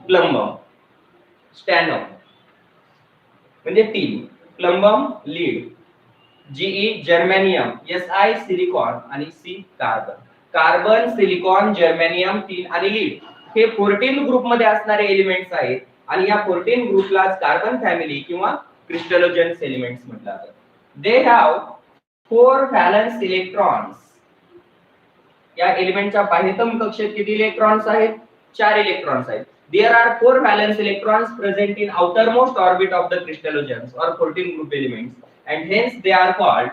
S1: प्लंबम, स्टॅनो म्हणजे tin, plumbum, lead, GE germanium, SI silicon आणि C carbon. Carbon, silicon, germanium, tin आणि लीड हे 14 ग्रुप मध्ये असणारे एलिमेंट्स आहेत आणि या 14 ग्रुपला कार्बन फॅमिली किंवा क्रिस्टॅलोजन्स एलिमेंट्स म्हटलं जातं. They have 4 valence electrons. या एलिमेंटच्या बाह्यतम कक्षेत किती इलेक्ट्रॉन्स आहेत? 4 इलेक्ट्रॉन्स आहेत. There are 4 valence electrons present in outermost orbit of the crystallogens or 14 group elements and hence they are called,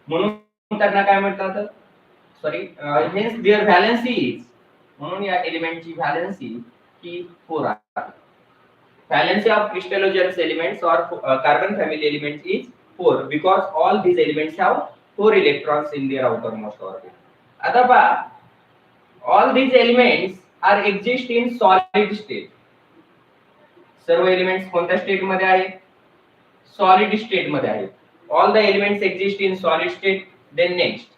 S1: म्हणून त्यांना काय म्हणतात? hence their valency is, म्हणून या एलिमेंटची व्हॅलेन्सी ही 4 आहे. Valency of crystallogens elements or carbon family elements is 4 because all these elements have 4 electrons in their outermost orbit. आता पहा, all these elements are exist in solid state. सर्व elements कोणत्या state मध्ये आहेत? Solid state मध्ये आहेत. All the elements exist in solid state. Then next,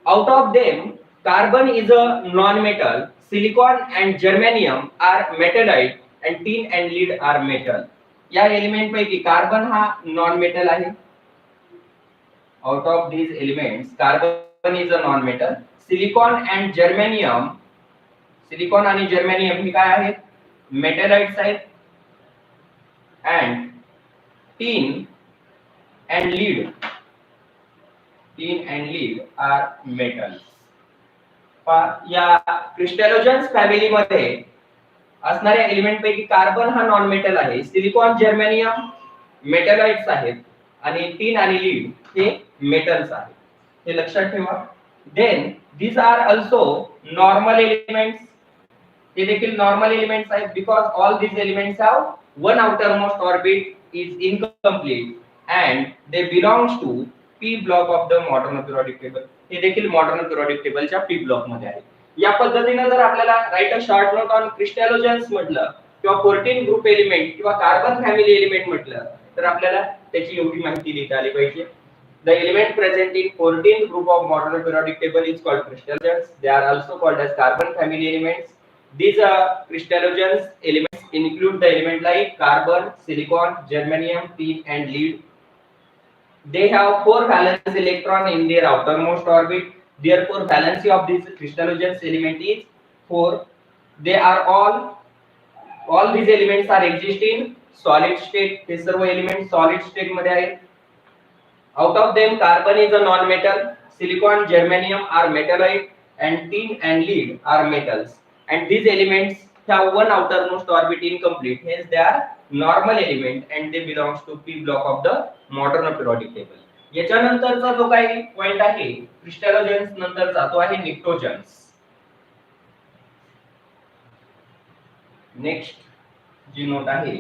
S1: out of them, carbon is a non-metal, silicon and germanium are metallite and tin and lead are metal. या element पैकी carbon हा non metal आहे. Out of these elements, carbon is a non-metal, silicon and germanium, silicon आणि germanium हे काय आहेत? मेटलाइट्स आहेत and tin and lead. Tin and lead are metals. या क्रिस्टलोजन्स फॅमिली मध्ये असणाऱ्या एलिमेंट पैकी कार्बन हा नॉन मेटल आहे, सिलिकॉन जर्मेनियम मेटलाइट्स आहेत आणि टिन आणि लीड हे मेटल्स आहेत. हे लक्षात ठेवा. Then these are also normal elements. हे देखील नॉर्मल एलिमेंट्स आहेत because all these elements have one outermost orbit is incomplete and they belongs to p block of the modern periodic table. हे देखील मॉडर्न पिरियोडिक टेबलच्या p block मध्ये आहे. या पद्धतीने जर आपल्याला write a short note on crystallogens म्हटलं किंवा 14 ग्रुप एलिमेंट किंवा कार्बन फॅमिली एलिमेंट म्हटलं तर आपल्याला त्याची एवढी माहिती लिहिता आली पाहिजे. The element present in 14th group of modern periodic table is called crystallogens. They are also called as carbon family elements. These crystallogens elements include the element like carbon, silicon, germanium, tin and lead. They have 4 valence electron in their outermost orbit. Therefore, valency of these crystallogens element is 4. They are all these elements are exist in solid state. हे सर्व element solid state मध्ये आहेत. Out of them, carbon is a non-metal, silicon, germanium are metalloid, and tin and lead are metals. And these elements have one outermost orbit incomplete. Hence, they are normal element and they belongs to p block of the modern periodic table. याच्यानंतरचा जो काही point आहे क्रिस्टलोजन्स नंतरचा तो आहे निक्टोजन्स. Next जी note आहे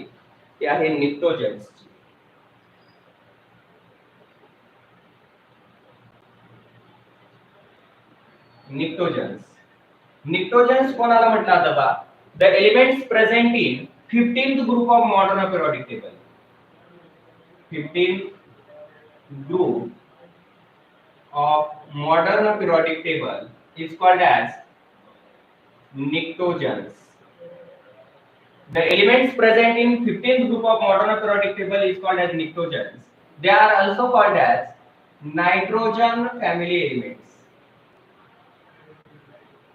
S1: ती आहे निक्टोजन्स. निक्टोजन्स कोणाला म्हटलं जातं बा? The elements present in 15th group of modern periodic table. 15th group of modern periodic table is called as nicktogens. The elements present in 15th group of modern periodic table is called as nicktogens. They are also called as nitrogen family elements.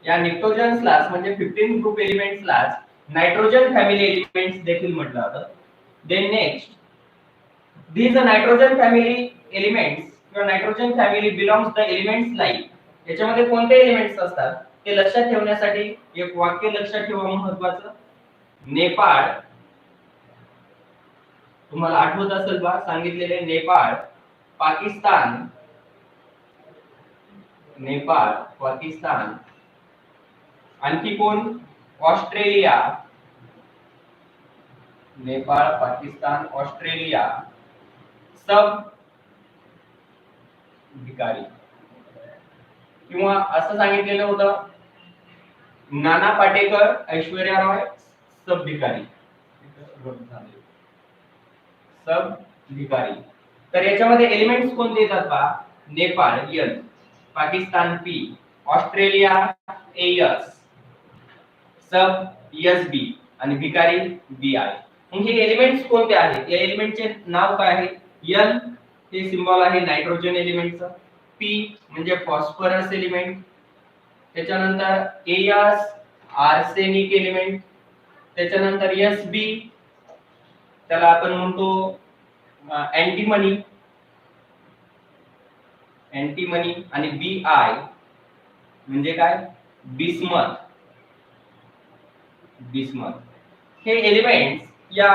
S1: या निक्टोजन्सलाच म्हणजे 15 group एलिमेंट्सलाच nitrogen family elements देखील म्हटलं जातं. Then next these nitrogen family elements किंवा nitrogen family belongs the elements like. याच्यामध्ये कोणते एलिमेंट्स असतात ते लक्षात ठेवण्यासाठी एक वाक्य लक्षात ठेवा महत्त्वाचं. नेपाळ, तुम्हाला आठवत असेल बा सांगितलेले नेपाळ, पाकिस्तान, नेपाळ, पाकिस्तान, आणखी कोण? ऑस्ट्रेलिया, नेपाळ, पाकिस्तान, ऑस्ट्रेलिया, सब भिकारी. किंवा असं सांगितलेलं होतं नाना पाटेकर, ऐश्वर्या रॉय, सब भिकारी. सब भिकारी. तर याच्यामध्ये एलिमेंट्स कोणते येतात पहा? Nepal N, Pakistan P, Australia S, सब एस बी आणि भिकारी बी आय. हे एलिमेंट्स कोणते आहेत? या एलिमेंटचे नाव काय आहे? एन हे सिंबल आहे नायट्रोजन एलिमेंटचं, पी म्हणजे फॉस्फरस एलिमेंट, त्याच्यानंतर एस आर्सेनिक एलिमेंट, त्याच्यानंतर एस बी त्याला आपण म्हणतो अँटीमनी, अँटीमनी, आणि बी आय म्हणजे काय? Bismuth, bismuth. हे एलिमेंट्स या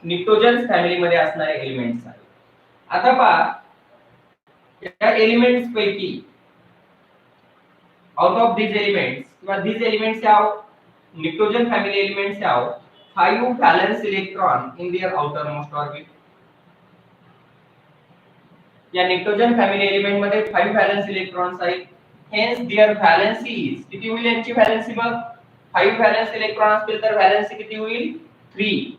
S1: निक्टोजन्स फॅमिली मध्ये असणारे एलिमेंट्स आहेत. आता पहा या एलिमेंट्स पैकी आउट ऑफ these elements किंवा these elements have nitrogen family elements have 5 valence electron in their outermost orbit. या निक्टोजन फॅमिली एलिमेंट मध्ये 5 valence electrons आहेत. hence their valency is, किती होईल यांची व्हॅलेन्सी? बघ 5 valence electron असतील तर व्हॅलेन्सी किती होईल? 3.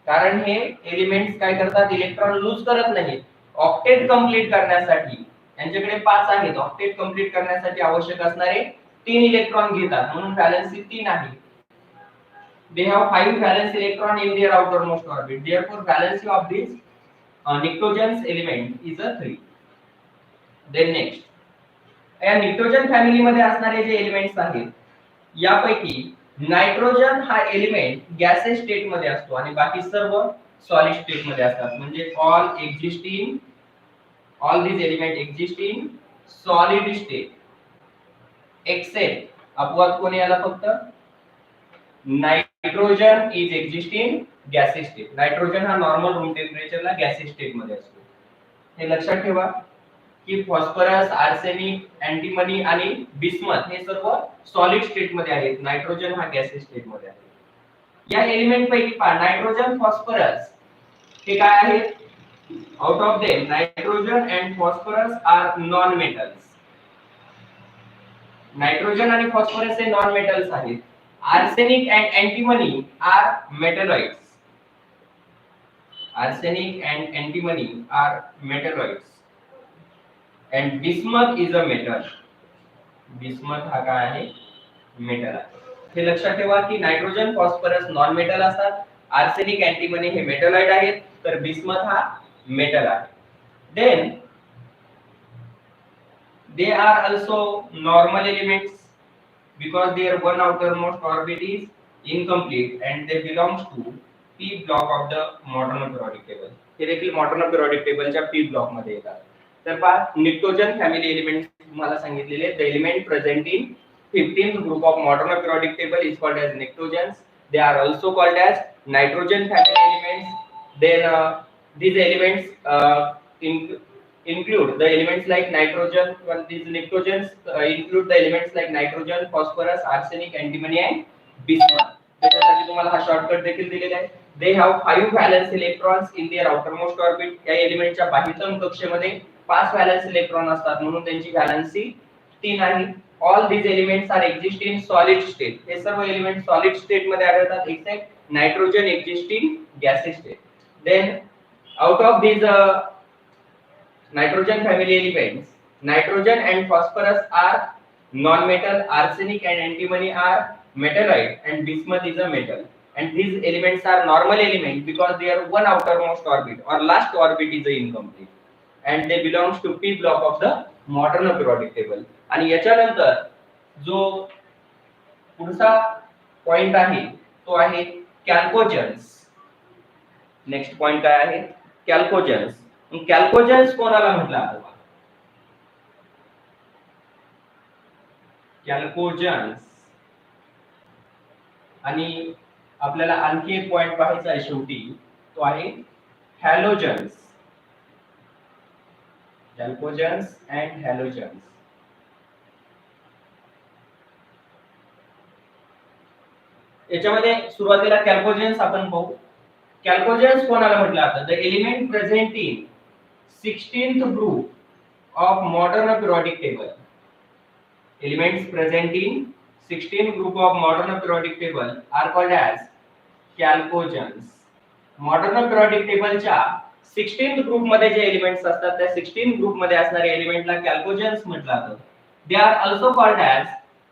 S1: कारण हे एलिमेंट्स काय करतात? इलेक्ट्रॉन लूज करत नाहीत. ऑक्टेट कंप्लीट करण्यासाठी यांच्याकडे 5 आहेत. ऑक्टेट कंप्लीट करण्यासाठी आवश्यक असणारे 3 इलेक्ट्रॉन घेतात म्हणून व्हॅलेन्सी 3 आहे. they have 5 valence electron in their outermost orbit. Therefore valency of this nitrogen's element is a 3. then next या निक्टोजन फॅमिली मध्ये असणारे जे एलिमेंट्स आहेत यापैकी नायट्रोजन हा एलिमेंट गॅसेस स्टेट मध्ये असतो आणि बाकी सर्व सॉलिड स्टेट मध्ये असतात. म्हणजे all these element exist in solid state except अपवाद कोणी आला फक्त nitrogen is exist in gaseous state. Nitrogen हा नॉर्मल रूम टेम्परेचरला गॅसियस स्टेट मध्ये असतो. हे लक्षात ठेवा की फॉस्फरस, आर्सेनिक, अँटीमनी आणि बिस्मथ हे सर्व सॉलिड स्टेट मध्ये आहेत. नायट्रोजन हा गॅसियस स्टेट मध्ये आहे. या एलिमेंट पैकी पहा नायट्रोजन, फॉस्फरस हे काय आहेत? Out of them nitrogen and phosphorus are non metals. Nitrogen आणि फॉस्फरस हे नॉन मेटल्स आहेत. Arsenic and antimony are metalloids. Arsenic and antimony are metalloids. And bismuth is a metal. Bismuth हा काय आहे? Metal आहे. हे लक्षात ठेवा की नायट्रोजन, फॉस्फरस नॉन मेटल असतात. आर्सेनिक, अँटीमनी हे मेटलॉइड आहेत. तर बिस्मथ हा मेटल आहे. Then they are also normal elements because their one outermost orbit is incomplete and they belongs to p block of the modern periodic table. हे देखील modern periodic टेबलच्या p block मध्ये येतात. तर पहा निक्टोजन फॅमिली एलिमेंट्स तुम्हाला सांगितलेले the element present in 15th group of modern periodic table is called as nitrogens. They are also called as nitrogen family elements. Then these elements include the elements like nitrogen. Well, these nitrogens include the elements like nitrogen, phosphorus, arsenic, antimony and bismuth. त्याच्यासाठी तुम्हाला हा shortcut देखील दिलेला आहे. They have 5 valence electrons in their outermost orbit. या एलिमेंटच्या बाह्यतम कक्षेमध्ये 5 valence electron असतात म्हणून त्यांची व्हॅलेन्सी 3 आहे. All these elements are exist in solid state. हे सर्व एलिमेंट सॉलिड स्टेट मध्ये आढळतात except nitrogen exist in gaseous state. Then out of these nitrogen family elements, nitrogen and phosphorus are non-metal, arsenic and antimony are metalloid, and bismuth is a metal. And these elements are normal element because they are one outermost orbit or last orbit is incomplete, and they belongs to p block of the modern periodic table. आणि याच्यानंतर जो पुढचा point आहे तो आहे कॅल्कोजन्स. Next point काय आहे? कॅल्कोजन्स. कॅल्कोजन्स कोणाला म्हटलं जातं? कॅल्कोजन्स. आणि आपल्याला आणखी एक पॉइंट पाहायचा आहे शेवटी, तो आहे हॅलोजन्स. कॅल्कोजन्स and halogens. याच्यामध्ये सुरुवातीला कॅल्कोजन्स आपण पाहू. कॅल्कोजन्स कोणाला म्हटलं जातं? The element present in 16th group of modern periodic table. Elements present in 16th group of modern periodic table are called as chalcogens. Modern periodic टेबलच्या 16th ग्रुप मध्ये जे एलिमेंट्स असतात त्या 16th ग्रुप मध्ये असणारे एलिमेंटला कॅल्कोजन्स म्हटलं जातं. They are also called as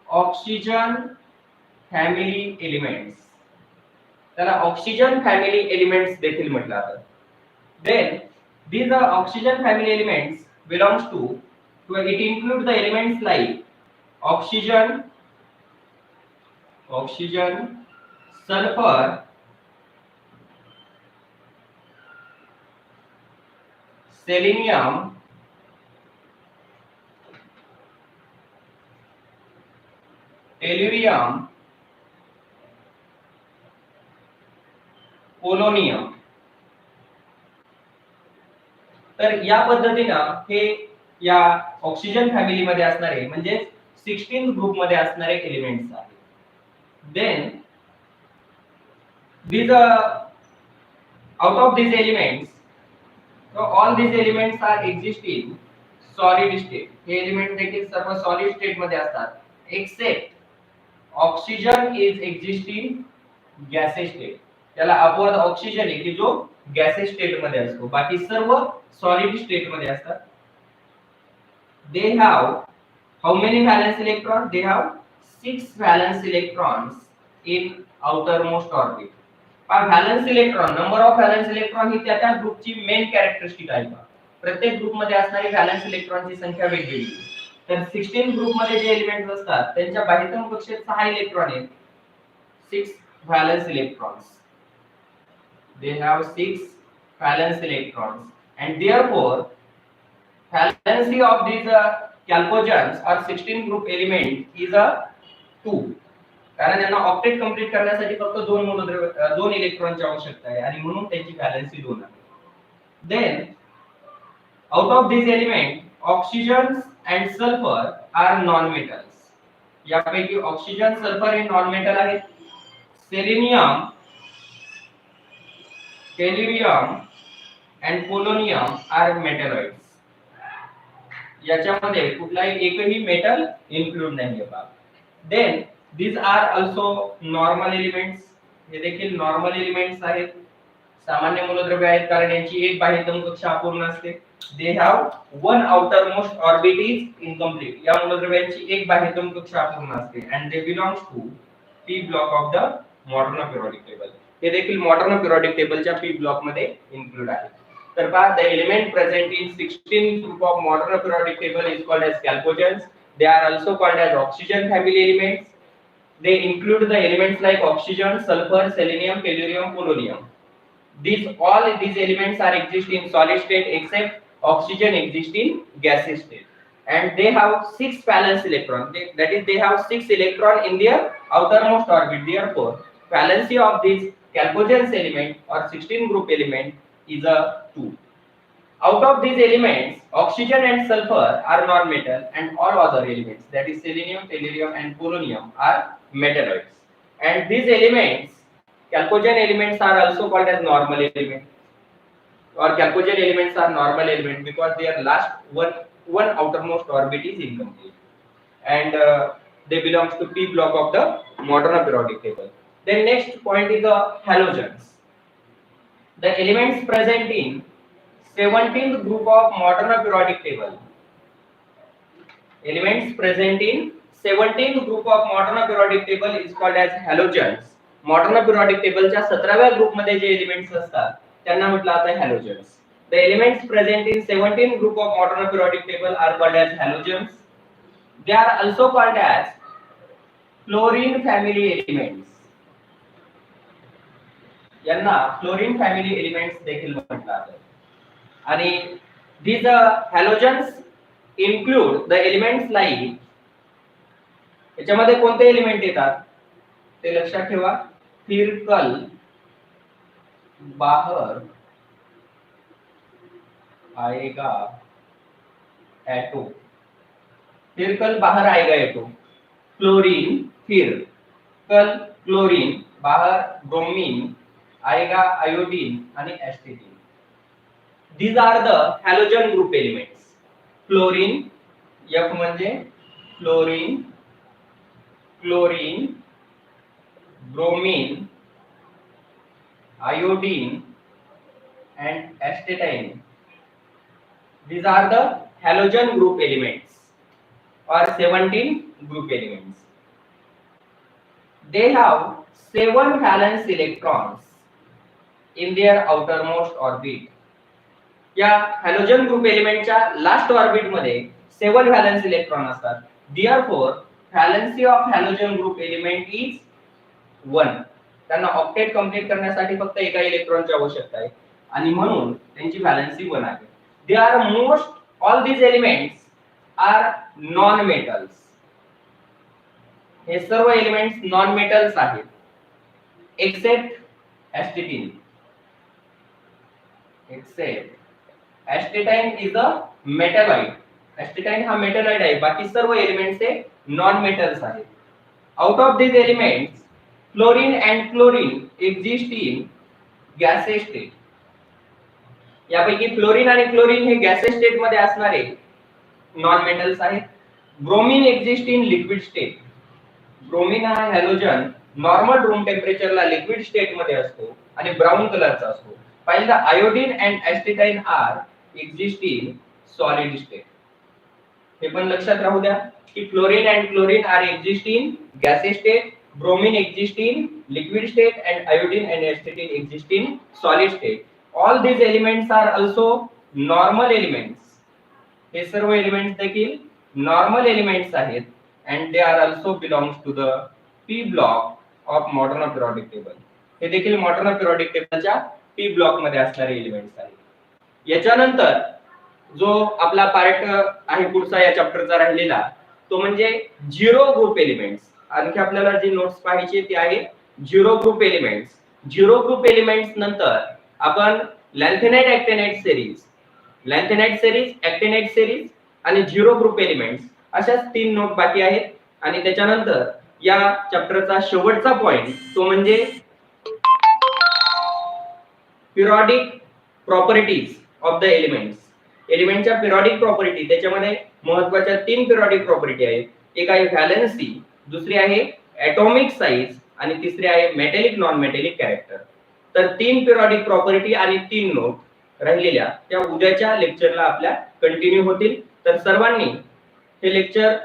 S1: oxygen family elements. त्याला ऑक्सिजन फॅमिली एलिमेंट्स देखील म्हटलं जातं. Then these are oxygen family elements belongs to it includes the elements like oxygen, sulfur, selenium, tellurium, polonium. तर या पद्धतीनं हे या ऑक्सिजन फॅमिली मध्ये असणारे म्हणजे 16th ग्रुप मध्ये असणारे एलिमेंट्स आहेत. Then these out of these elements, so all these elements are exist in solid state. हे एलिमेंट देखील सर्व सॉलिड स्टेट मध्ये असतात except oxygen is exist in gaseous state. त्याला अपवाद ऑक्सिजन आहे की जो गॅसेस स्टेट मध्ये असतो. बाकी सर्व सॉलिड स्टेट मध्ये असतात. They have how many valence electrons? They have 6 valence electrons in outermost orbit. Valence electron, number of valence electron ही त्या ग्रुपची मेन कॅरेक्टरिस्टिक आहे. प्रत्येक ग्रुप मध्ये असणारी व्हॅलेन्स इलेक्ट्रॉनची संख्या वेगवेगळी. तर 16 ग्रुप मध्ये जे एलिमेंट्स असतात त्यांच्या बाह्यतम कक्षेत 6 इलेक्ट्रॉन आहेत. 6 valence electrons. they have 6 valence electrons, and therefore valency of these chalcogens or 16 group element is a 2. कारण त्यांना ऑक्टेट कंप्लीट करण्यासाठी फक्त दोन मूलद्रव्य दोन इलेक्ट्रॉनची आवश्यकता आहे आणि म्हणून त्यांची व्हॅलेन्सी 2 आहे. Then out of this element oxygen and sulphur are non metals. यापैकी ऑक्सिजन सल्फर हे नॉन मेटल आहेत. Selenium, tellurium and polonium are metalloids. याच्यामध्ये कुठलाही एकही मेटल इन्क्लूड नाहीये बघा. Then these are also normal elements. हे देखील नॉर्मल एलिमेंट्स आहेत, सामान्य मूलद्रव्य आहेत कारण यांची एक बाह्यतम कक्षा अपूर्ण असते. they have one outermost orbit is incomplete. या मूलद्रव्यांची एक बाह्यतम कक्षा अपूर्ण असते and they belongs to p block of the modern periodic table. हे देखील मॉडर्न पिरियोडिक टेबलच्या p ब्लॉक मध्ये इन्क्लूड आहे. तर पहा, the element present in 16 group of modern periodic table is called as chalcogens. They are also called as oxygen family elements. They include the elements like oxygen, sulfur, selenium, tellurium, polonium. All these elements are exist in solid state except oxygen exist in gaseous state, and they have 6 valence electron. That is, they have 6 electron in their outermost orbit. Therefore, valency of this chalcogens element or 16 group element is a 2. Out of these elements, oxygen and sulfur are non-metal, and all other elements, that is selenium, tellurium, and polonium, are metalloids. And these elements, chalcogen elements, are also called as normal elements. Or chalcogen elements are normal elements because their last one outermost orbit is incomplete, and they belongs to p block of the modern periodic table. Then next point is the halogens. The elements present in 17th group of modern periodic table. Elements present in 17th group of modern periodic table is called as halogens. Modern periodic table च्या 17व्या group मध्ये जे elements असतात त्यांना म्हटलं जातं halogens. The elements present in 17th group of modern periodic table are called as halogens. They are also called as fluorine family elements. यांना fluorine family elements देखील म्हटलं जातं. आणि these halogens include the elements like, याच्यामध्ये कोणते element येतात ते लक्षात ठेवा. फिरकल, बाहर आएगा एटो. फिरकल बाहर आएगा एटो. क्लोरीन, फिर कल क्लोरीन, बाहर ब्रोमीन, आएगा आयोडीन आणि एस्टेटीन. These are the halogen group elements. Fluorine, F म्हणजे fluorine, chlorine, bromine, iodine and astatine. These are the halogen group elements or 17 group elements. They have 7 valence electrons in their outermost orbit. या halogen group एलिमेंटच्या last orbit मध्ये 7 valence electron असतात. Therefore, valency of halogen group element is 1. त्यांना octet complete करण्यासाठी फक्त एका इलेक्ट्रॉनची आवश्यकता आहे आणि म्हणून त्यांची व्हॅलेन्सी 1 आहे. They are most all these elements are non metals. हे सर्व एलिमेंट्स नॉन मेटल्स आहेत except astatine. Except astatine is a metalloid. Astatine हा metalloid आहे. बाकी सर्व एलिमेंट्स हे नॉन मेटल्स आहेत. Out of these elements, fluorine and chlorine exist in gaseous state. यापैकी फ्लोरीन आणि क्लोरीन हे गॅसेस स्टेट मध्ये असणारे नॉन मेटल्स आहेत. Bromine exist in liquid state. Bromine हा हॅलोजन नॉर्मल रूम टेम्परेचरला लिक्विड स्टेट मध्ये असतो आणि ब्राउन कलरचा असतो. while the iodine and astatine are exist in solid state. हे पण लक्षात राहू द्या की fluorine and chlorine are exist in gaseous state, bromine exist in liquid state and iodine and astatine exist in solid state. All these elements are also normal elements. हे सर्व elements देखील normal elements आहेत and they are also belongs to the p block of modern periodic table. हे देखील modern periodic tableच्या P block मध्ये असणारे elements आहेत। याच्यानंतर जो आपला पार्ट आहे पुढचा या चॅप्टरचा राहिलेला तो म्हणजे झिरो ग्रुप एलिमेंट्स। आणखी आपल्याला जी नोट्स पाहायची ती आहे zero group elements. Zero group elements नंतर आपण लॅन्थेनाइट ऍक्टिनाइट सिरीज ऍक्टिनाइट सिरीज आणि झिरो ग्रुप एलिमेंट्स अशाच 3 नोट बाकी आहेत। आणि त्याच्यानंतर या चॅप्टरचा शेवटचा पॉइंट तो म्हणजे periodic properties of the elements. एलिमेंटच्या पिरियडिक प्रॉपर्टी त्याच्यामध्ये महत्त्वाच्या 3 पिरियडिक प्रॉपर्टी आहेत। एक आहे व्हॅलेन्सी, दुसरी आहे ऍटॉमिक साइज आणि तिसरी आहे मेटॅलिक नॉन मेटॅलिक कॅरेक्टर। तर 3 पिरियडिक प्रॉपर्टी आणि 3 नोट राहिलेल्या त्या उद्याच्या लेक्चरला आपल्या कंटिन्यू होतील। तर सर्वांनी हे लेक्चर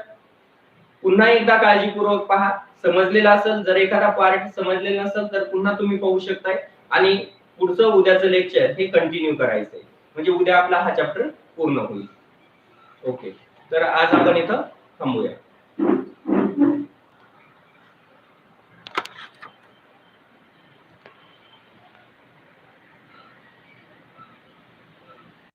S1: पुन्हा एकदा काळजीपूर्वक पहा, समजलेला असेल, जर एखादा पार्ट समजलेला नसेल तर पुन्हा तुम्ही पाहू शकताय आणि पुढचं उद्याचं लेक्चर हे कंटिन्यू करायचंय म्हणजे उद्या आपला हा चॅप्टर पूर्ण होईल। ओके, तर आज आपण इथं थांबूया।